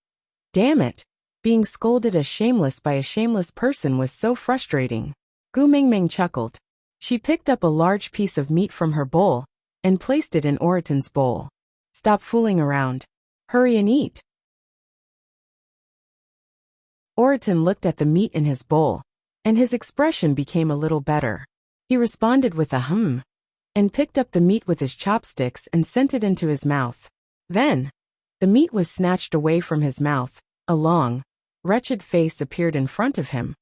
Damn it! Being scolded as shameless by a shameless person was so frustrating. Gu Mingming chuckled. She picked up a large piece of meat from her bowl and placed it in Oriton's bowl. Stop fooling around. Hurry and eat. Oriton looked at the meat in his bowl, and his expression became a little better. He responded with a and picked up the meat with his chopsticks and sent it into his mouth. Then, the meat was snatched away from his mouth. A long, wretched face appeared in front of him,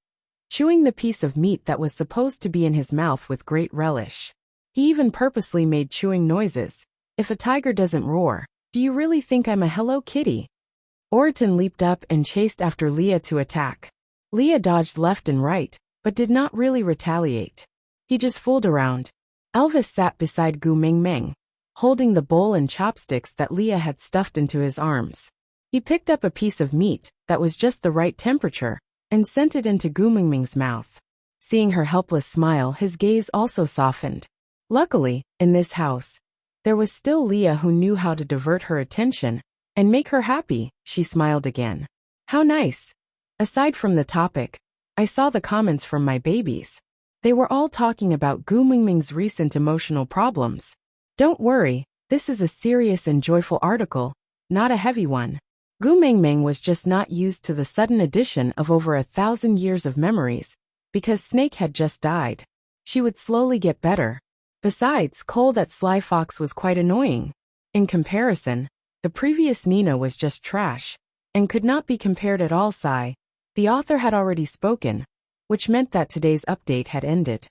chewing the piece of meat that was supposed to be in his mouth with great relish. He even purposely made chewing noises. If a tiger doesn't roar, do you really think I'm a Hello Kitty? Oriton leaped up and chased after Leah to attack. Leah dodged left and right, but did not really retaliate. He just fooled around. Elvis sat beside Gu Mingming, holding the bowl and chopsticks that Leah had stuffed into his arms. He picked up a piece of meat that was just the right temperature and sent it into Gu Mingming's mouth. Seeing her helpless smile, his gaze also softened. Luckily, in this house, there was still Leah who knew how to divert her attention and make her happy. She smiled again. How nice. Aside from the topic, I saw the comments from my babies. They were all talking about Gu Mingming's recent emotional problems. Don't worry, this is a serious and joyful article, not a heavy one. Gu Mingming was just not used to the sudden addition of over 1,000 years of memories, because Snake had just died. She would slowly get better. Besides, Cole, that sly fox, was quite annoying. In comparison, the previous Nina was just trash, and could not be compared at all. Sigh. The author had already spoken, which meant that today's update had ended.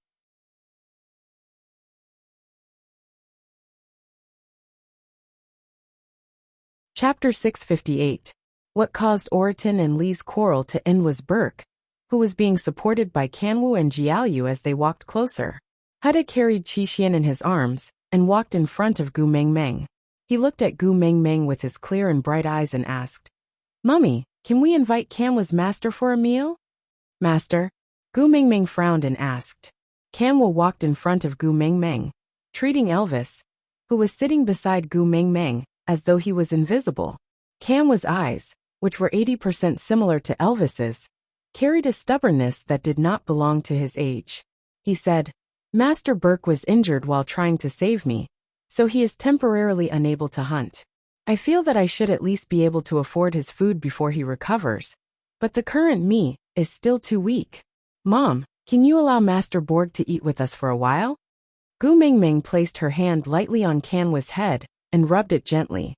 Chapter 658. What caused Oriton and Li's quarrel to end was Burke, who was being supported by Kanwu and Jiaoyu as they walked closer. Huda carried Qixin in his arms and walked in front of Gu Mingming. He looked at Gu Mingming with his clear and bright eyes and asked, Mummy, can we invite Kanwu's master for a meal? Master? Gu Mingming frowned and asked. Kanwu walked in front of Gu Mingming, treating Elvis, who was sitting beside Gu Mingming, as though he was invisible. Kanwu's eyes, which were 80% similar to Elvis's, carried a stubbornness that did not belong to his age. He said, Master Burke was injured while trying to save me, so he is temporarily unable to hunt. I feel that I should at least be able to afford his food before he recovers, but the current me is still too weak. Mom, can you allow Master Borg to eat with us for a while? Gu Mingming placed her hand lightly on Kanwu's head and rubbed it gently.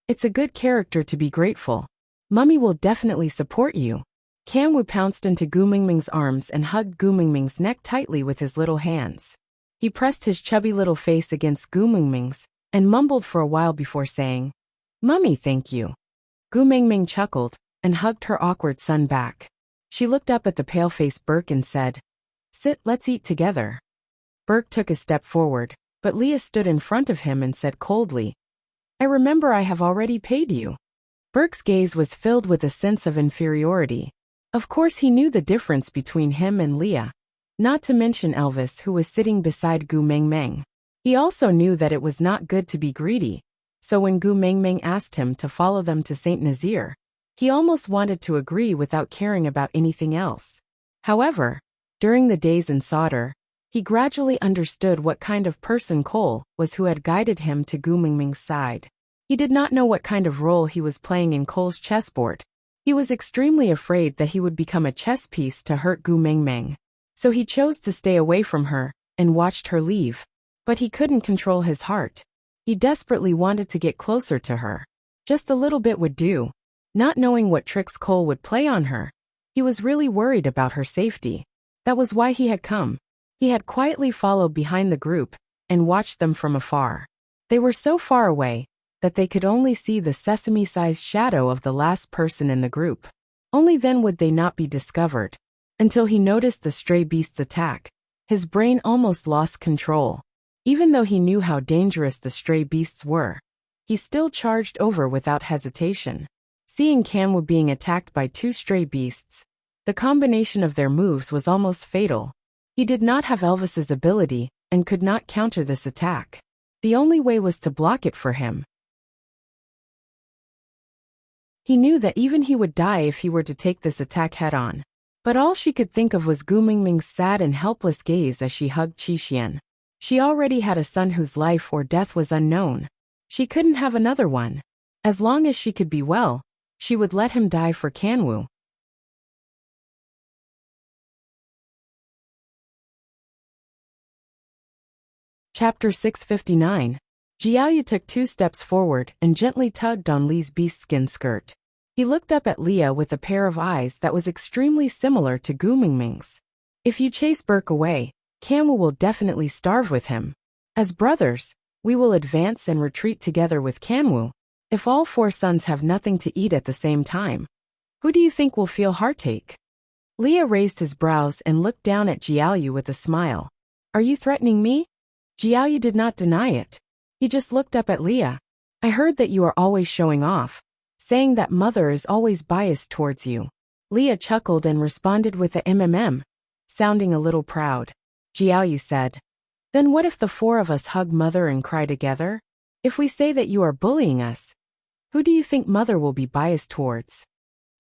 It's a good character to be grateful. Mummy will definitely support you. Kanwu pounced into Gu Mingming's arms and hugged Gu Mingming's neck tightly with his little hands. He pressed his chubby little face against Gu Mingming's and mumbled for a while before saying, Mummy, thank you. Gu Mingming chuckled and hugged her awkward son back. She looked up at the pale-faced Burke and said, Sit, let's eat together. Burke took a step forward, but Leah stood in front of him and said coldly, I remember I have already paid you. Burke's gaze was filled with a sense of inferiority. Of course he knew the difference between him and Leah, not to mention Elvis, who was sitting beside Gu Mingming. He also knew that it was not good to be greedy, so when Gu Mingming asked him to follow them to Saint Nazaire, he almost wanted to agree without caring about anything else. However, during the days in Sauder, he gradually understood what kind of person Cole was who had guided him to Gu Mingming's side. He did not know what kind of role he was playing in Cole's chessboard. He was extremely afraid that he would become a chess piece to hurt Gu Mingming, so he chose to stay away from her and watched her leave. But he couldn't control his heart. He desperately wanted to get closer to her. Just a little bit would do. Not knowing what tricks Cole would play on her, he was really worried about her safety. That was why he had come. He had quietly followed behind the group and watched them from afar. They were so far away that they could only see the sesame-sized shadow of the last person in the group. Only then would they not be discovered. Until he noticed the stray beast's attack, his brain almost lost control. Even though he knew how dangerous the stray beasts were, he still charged over without hesitation. Seeing Kanwu being attacked by 2 stray beasts, the combination of their moves was almost fatal. He did not have Elvis's ability and could not counter this attack. The only way was to block it for him. He knew that even he would die if he were to take this attack head-on. But all she could think of was Gu Mingming's sad and helpless gaze as she hugged Qi. She already had a son whose life or death was unknown. She couldn't have another one. As long as she could be well, she would let him die for Kanwu. Chapter 659. Jiaoyu took 2 steps forward and gently tugged on Li's beast-skin skirt. He looked up at Leah with a pair of eyes that was extremely similar to Gu Mingming's. If you chase Burke away, Kanwu will definitely starve with him. As brothers, we will advance and retreat together with Kanwu. If all 4 sons have nothing to eat at the same time, who do you think will feel heartache? Leah raised his brows and looked down at Jiaoyu with a smile. Are you threatening me? Jiaoyu did not deny it. He just looked up at Leah. I heard that you are always showing off, saying that mother is always biased towards you. Leah chuckled and responded with a sounding a little proud. Jiaoyu said, then what if the 4 of us hug mother and cry together? If we say that you are bullying us, who do you think mother will be biased towards?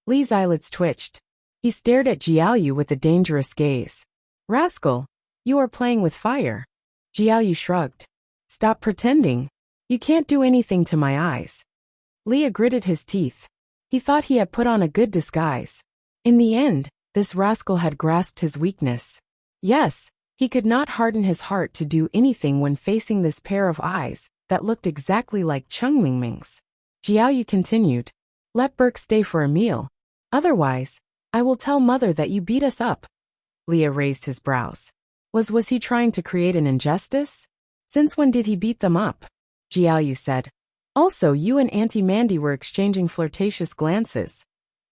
Li's eyelids twitched. He stared at Jiaoyu with a dangerous gaze. Rascal, you are playing with fire. Jiaoyu shrugged. Stop pretending. You can't do anything to my eyes. Leah gritted his teeth. He thought he had put on a good disguise. In the end, this rascal had grasped his weakness. Yes, he could not harden his heart to do anything when facing this pair of eyes that looked exactly like Cheng Mingming's. Jiaoyu continued. Let Burke stay for a meal. Otherwise, I will tell mother that you beat us up. Leah raised his brows. Was he trying to create an injustice? Since when did he beat them up? Jiaoyu said. Also, you and Auntie Mandy were exchanging flirtatious glances.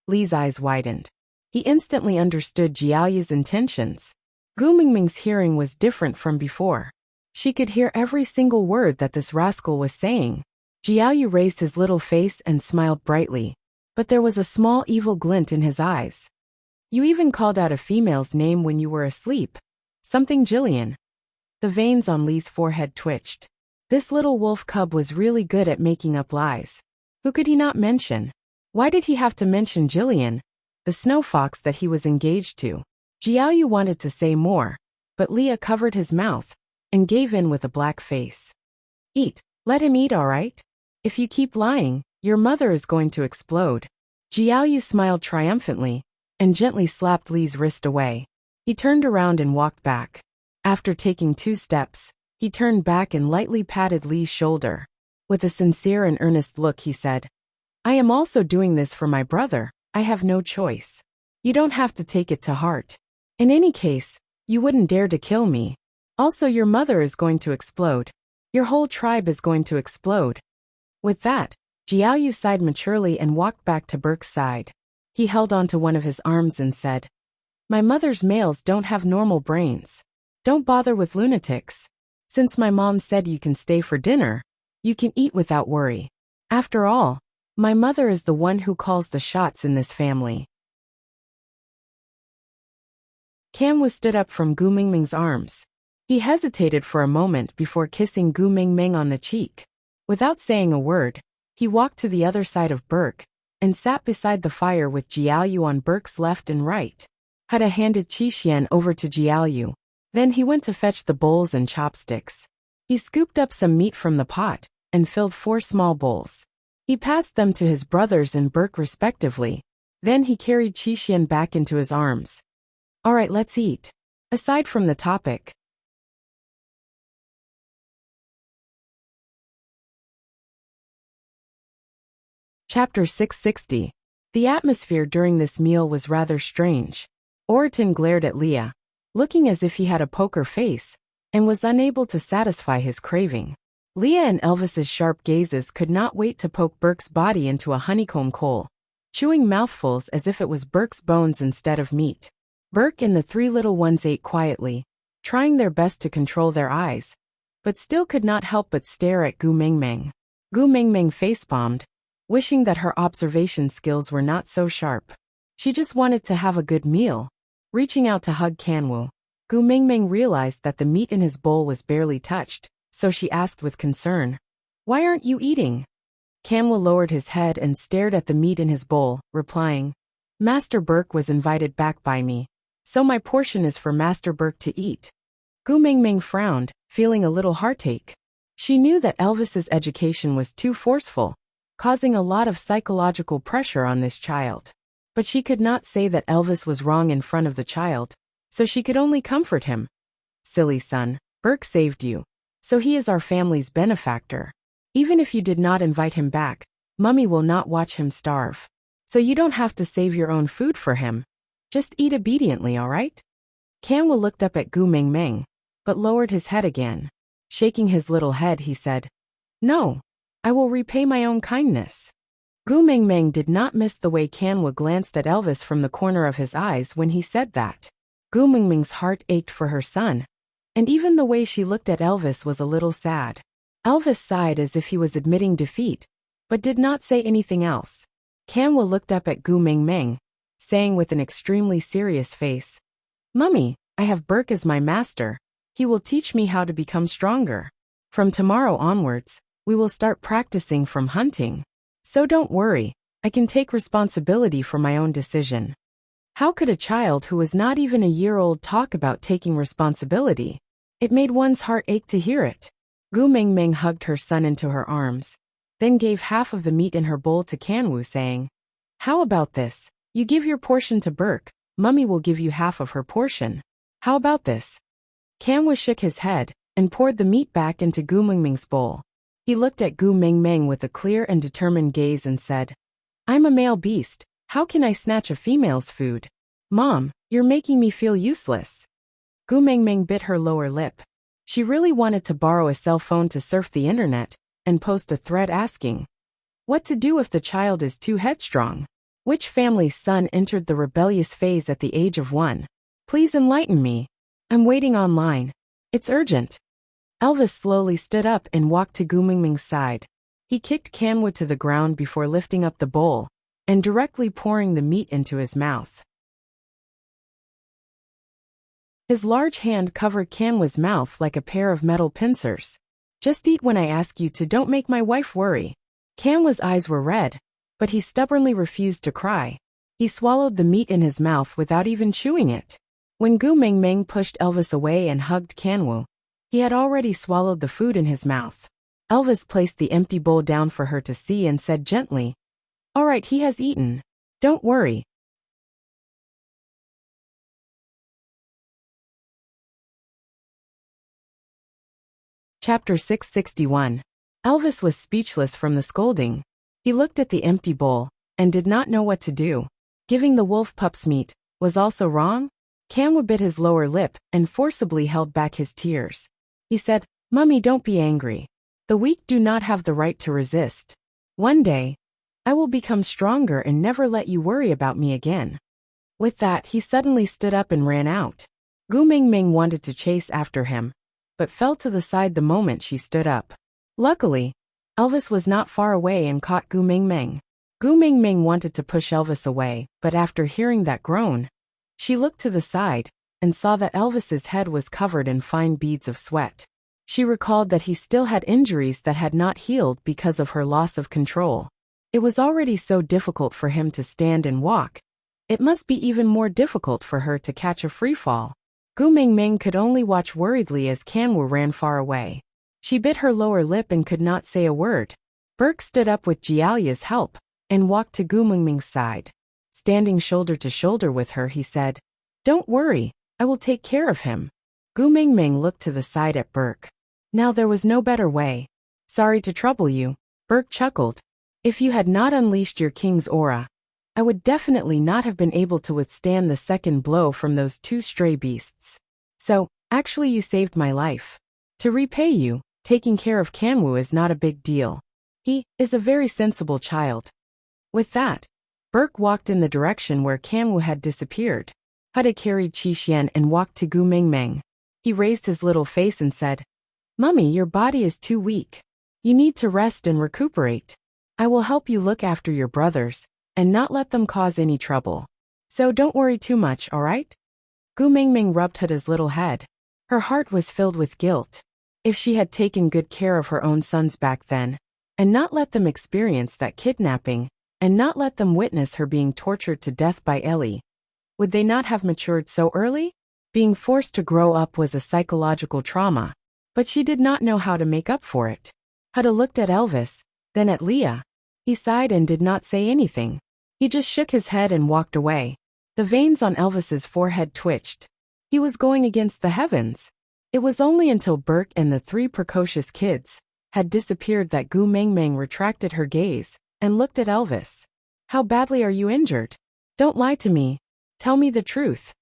Li's eyes widened. He instantly understood Jiaoyu's intentions. Gu Mingming's hearing was different from before. She could hear every single word that this rascal was saying. Jiaoyu raised his little face and smiled brightly, but there was a small evil glint in his eyes. You even called out a female's name when you were asleep. Something Jillian. The veins on Li's forehead twitched. This little wolf cub was really good at making up lies. Who could he not mention? Why did he have to mention Jillian, the snow fox that he was engaged to? Jiaoyu wanted to say more, but Leah covered his mouth and gave in with a black face. Eat. Let him eat, all right? If you keep lying, your mother is going to explode. Jiaoyu smiled triumphantly and gently slapped Li's wrist away. He turned around and walked back. After taking 2 steps, he turned back and lightly patted Li's shoulder. With a sincere and earnest look, he said, I am also doing this for my brother. I have no choice. You don't have to take it to heart. In any case, you wouldn't dare to kill me. Also, your mother is going to explode. Your whole tribe is going to explode. With that, Jiaoyu sighed maturely and walked back to Burke's side. He held onto one of his arms and said, My mother's males don't have normal brains. Don't bother with lunatics. Since my mom said you can stay for dinner, you can eat without worry. After all, my mother is the one who calls the shots in this family. Kanwu stood up from Gu Mingming's arms. He hesitated for a moment before kissing Gu Mingming on the cheek. Without saying a word, he walked to the other side of Burke and sat beside the fire with Jiaoyu on Burke's left and right. Huda handed Qi over to Jiaoyu. Then he went to fetch the bowls and chopsticks. He scooped up some meat from the pot and filled 4 small bowls. He passed them to his brothers and Burke respectively. Then he carried Qi back into his arms. All right, let's eat. Aside from the topic. Chapter 660. The atmosphere during this meal was rather strange. Oriton glared at Leah, looking as if he had a poker face, and was unable to satisfy his craving. Leah and Elvis's sharp gazes could not wait to poke Burke's body into a honeycomb coal, chewing mouthfuls as if it was Burke's bones instead of meat. Burke and the three little ones ate quietly, trying their best to control their eyes, but still could not help but stare at Gu Mingming. Gu Mingming facepalmed, wishing that her observation skills were not so sharp. She just wanted to have a good meal. Reaching out to hug Kanwu, Gu Mingming realized that the meat in his bowl was barely touched, so she asked with concern, "Why aren't you eating?" Kanwu lowered his head and stared at the meat in his bowl, replying, "Master Burke was invited back by me, so my portion is for Master Burke to eat." Gu Mingming frowned, feeling a little heartache. She knew that Elvis's education was too forceful, causing a lot of psychological pressure on this child. But she could not say that Elvis was wrong in front of the child, so she could only comfort him. "Silly son, Burke saved you, so he is our family's benefactor. Even if you did not invite him back, Mummy will not watch him starve. So you don't have to save your own food for him. Just eat obediently, all right?" Kanwu looked up at Gu Mingming, but lowered his head again. Shaking his little head, he said, "No, I will repay my own kindness." Gu Mingming did not miss the way Kanwu glanced at Elvis from the corner of his eyes when he said that. Gu Mingming's heart ached for her son, and even the way she looked at Elvis was a little sad. Elvis sighed as if he was admitting defeat, but did not say anything else. Kanwu looked up at Gu Mingming, saying with an extremely serious face, "Mummy, I have Burke as my master. He will teach me how to become stronger. From tomorrow onwards, we will start practicing from hunting. So don't worry, I can take responsibility for my own decision." How could a child who was not even a year old talk about taking responsibility? It made one's heart ache to hear it. Gu Mingming hugged her son into her arms, then gave half of the meat in her bowl to Kanwu, saying, "How about this? You give your portion to Burke, Mummy will give you half of her portion. How about this?" Kanwu shook his head and poured the meat back into Gu Mingming's bowl. He looked at Gu Mingming with a clear and determined gaze and said, "I'm a male beast, how can I snatch a female's food? Mom, you're making me feel useless." Gu Mingming bit her lower lip. She really wanted to borrow a cell phone to surf the internet and post a thread asking, what to do if the child is too headstrong? Which family's son entered the rebellious phase at the age of 1? Please enlighten me. I'm waiting online. It's urgent. Elvis slowly stood up and walked to Gu Mingming's side. He kicked Kanwu to the ground before lifting up the bowl and directly pouring the meat into his mouth. His large hand covered Kanwu's mouth like a pair of metal pincers. "Just eat when I ask you to, don't make my wife worry." Kanwu's eyes were red, but he stubbornly refused to cry. He swallowed the meat in his mouth without even chewing it. When Gu Mingming pushed Elvis away and hugged Kanwu, he had already swallowed the food in his mouth. Elvis placed the empty bowl down for her to see and said gently, "All right, he has eaten. Don't worry." Chapter 661. Elvis was speechless from the scolding. He looked at the empty bowl and did not know what to do. Giving the wolf pups meat was also wrong? Kanwu bit his lower lip and forcibly held back his tears. He said, "Mummy, don't be angry. The weak do not have the right to resist. One day, I will become stronger and never let you worry about me again." With that, he suddenly stood up and ran out. Gu Mingming wanted to chase after him, but fell to the side the moment she stood up. Luckily, Elvis was not far away and caught Gu Mingming. Gu Mingming wanted to push Elvis away, but after hearing that groan, she looked to the side and saw that Elvis's head was covered in fine beads of sweat. She recalled that he still had injuries that had not healed because of her loss of control. It was already so difficult for him to stand and walk. It must be even more difficult for her to catch a free fall. Gu Mingming could only watch worriedly as Kanwu ran far away. She bit her lower lip and could not say a word. Burke stood up with Jialia's help and walked to Gu Mingming's side. Standing shoulder to shoulder with her, he said, "Don't worry, I will take care of him." Gu Mingming looked to the side at Burke. Now there was no better way. "Sorry to trouble you," Burke chuckled. "If you had not unleashed your king's aura, I would definitely not have been able to withstand the second blow from those two stray beasts. So, actually you saved my life. To repay you, Taking care of Kanwoo is not a big deal. He is a very sensible child. With that, Burke walked in the direction where Kanwoo had disappeared. Huda carried Qi and walked to Gu Mingming. He raised his little face and said, "Mummy, your body is too weak. You need to rest and recuperate. I will help you look after your brothers, and not let them cause any trouble. So don't worry too much, alright?" Gu Mingming rubbed Huda's little head. Her heart was filled with guilt. If she had taken good care of her own sons back then, and not let them experience that kidnapping, and not let them witness her being tortured to death by Ellie, would they not have matured so early? Being forced to grow up was a psychological trauma, but she did not know how to make up for it. Huda looked at Elvis, then at Leah. He sighed and did not say anything. He just shook his head and walked away. The veins on Elvis's forehead twitched. He was going against the heavens. It was only until Burke and the three precocious kids had disappeared that Gu Mingming retracted her gaze and looked at Elvis. "How badly are you injured? Don't lie to me. Tell me the truth."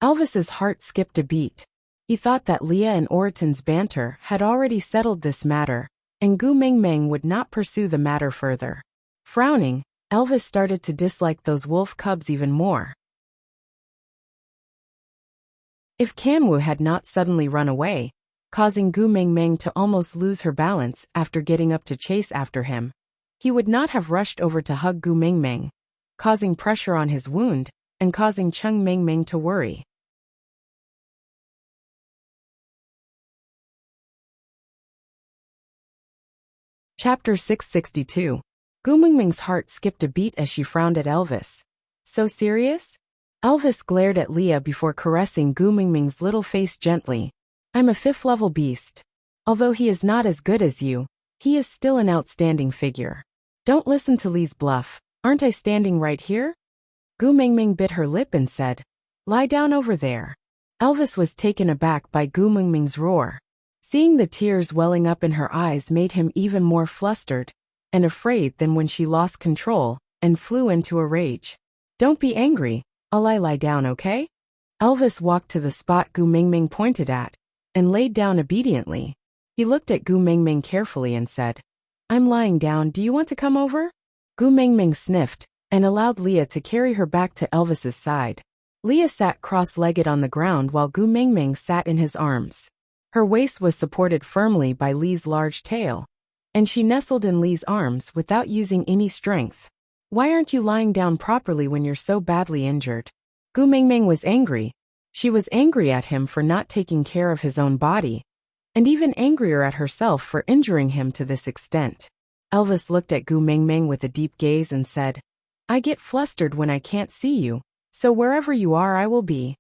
Elvis's heart skipped a beat. He thought that Leah and Oriton's banter had already settled this matter, and Gu Mingming would not pursue the matter further. Frowning, Elvis started to dislike those wolf cubs even more. If Kanwoo had not suddenly run away, causing Gu Mingming to almost lose her balance after getting up to chase after him, he would not have rushed over to hug Gu Mingming, causing pressure on his wound and causing Chung Mingming to worry. Chapter 662. Gu Mingming's heart skipped a beat as she frowned at Elvis. "So serious?" Elvis glared at Leah before caressing Gu Mingming's little face gently. "I'm a 5th-level beast. Although he is not as good as you, he is still an outstanding figure. Don't listen to Lee's bluff. Aren't I standing right here?" Gu Mingming bit her lip and said, "Lie down over there." Elvis was taken aback by Gu Mingming's roar. Seeing the tears welling up in her eyes made him even more flustered and afraid than when she lost control and flew into a rage. "Don't be angry. I'll lie down, okay?" Elvis walked to the spot Gu Mingming pointed at and laid down obediently. He looked at Gu Mingming carefully and said, "I'm lying down. Do you want to come over?" Gu Mingming sniffed and allowed Leah to carry her back to Elvis's side. Leah sat cross-legged on the ground while Gu Mingming sat in his arms. Her waist was supported firmly by Lee's large tail, and she nestled in Lee's arms without using any strength. "Why aren't you lying down properly when you're so badly injured?" Gu Mingming was angry. She was angry at him for not taking care of his own body, and even angrier at herself for injuring him to this extent. Elvis looked at Gu Mingming with a deep gaze and said, "I get flustered when I can't see you, so wherever you are I will be."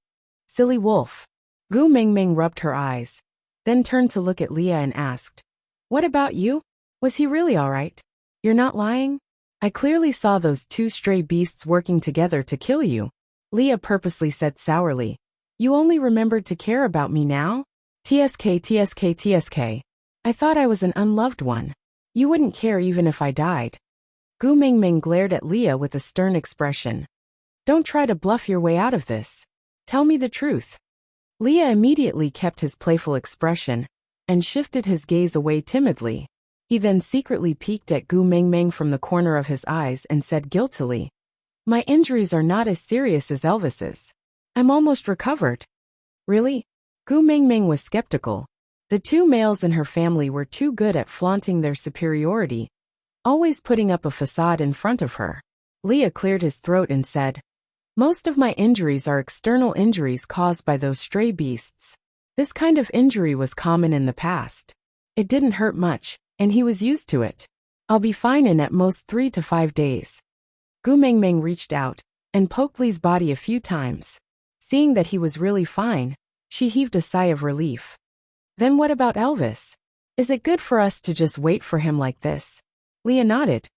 "Silly wolf." Gu Mingming rubbed her eyes, then turned to look at Leah and asked, "What about you? Was he really all right? You're not lying? I clearly saw those two stray beasts working together to kill you." Leah purposely said sourly, "You only remembered to care about me now? TSK. I thought I was an unloved one. You wouldn't care even if I died." Gu Mingming glared at Leah with a stern expression. "Don't try to bluff your way out of this. Tell me the truth." Leah immediately kept his playful expression and shifted his gaze away timidly. He then secretly peeked at Gu Mingming from the corner of his eyes and said guiltily, "My injuries are not as serious as Elvis's. I'm almost recovered." "Really?" Gu Mingming was skeptical. The two males in her family were too good at flaunting their superiority, always putting up a facade in front of her. Leah cleared his throat and said, "Most of my injuries are external injuries caused by those stray beasts. This kind of injury was common in the past. It didn't hurt much, and he was used to it. I'll be fine in at most 3 to 5 days." Gu Mingming reached out and poked Lee's body a few times. Seeing that he was really fine, she heaved a sigh of relief. "Then what about Elvis? Is it good for us to just wait for him like this?" Leah nodded.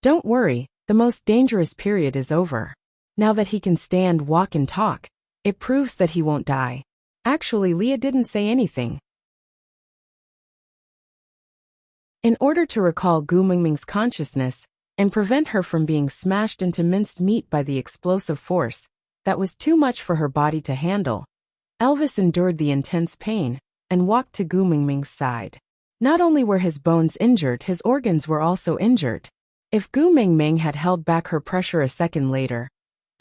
"Don't worry, the most dangerous period is over. Now that he can stand, walk, and talk, it proves that he won't die." Actually, Leah didn't say anything. In order to recall Gu Mingming's consciousness and prevent her from being smashed into minced meat by the explosive force that was too much for her body to handle, Elvis endured the intense pain and walked to Gu Mingming's side. Not only were his bones injured, his organs were also injured. If Gu Mingming had held back her pressure a second later,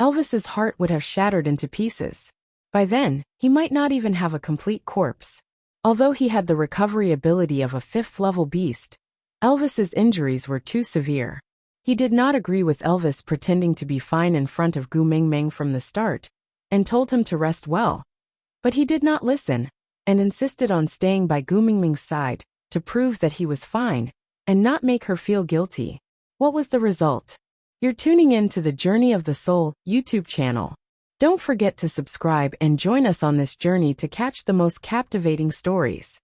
Elvis's heart would have shattered into pieces. By then, he might not even have a complete corpse. Although he had the recovery ability of a fifth-level beast, Elvis's injuries were too severe. He did not agree with Elvis pretending to be fine in front of Gu Mingming from the start, and told him to rest well. But he did not listen, and insisted on staying by Gu Mingming's side to prove that he was fine, and not make her feel guilty. What was the result? You're tuning in to the Journey of the Soul YouTube channel. Don't forget to subscribe and join us on this journey to catch the most captivating stories.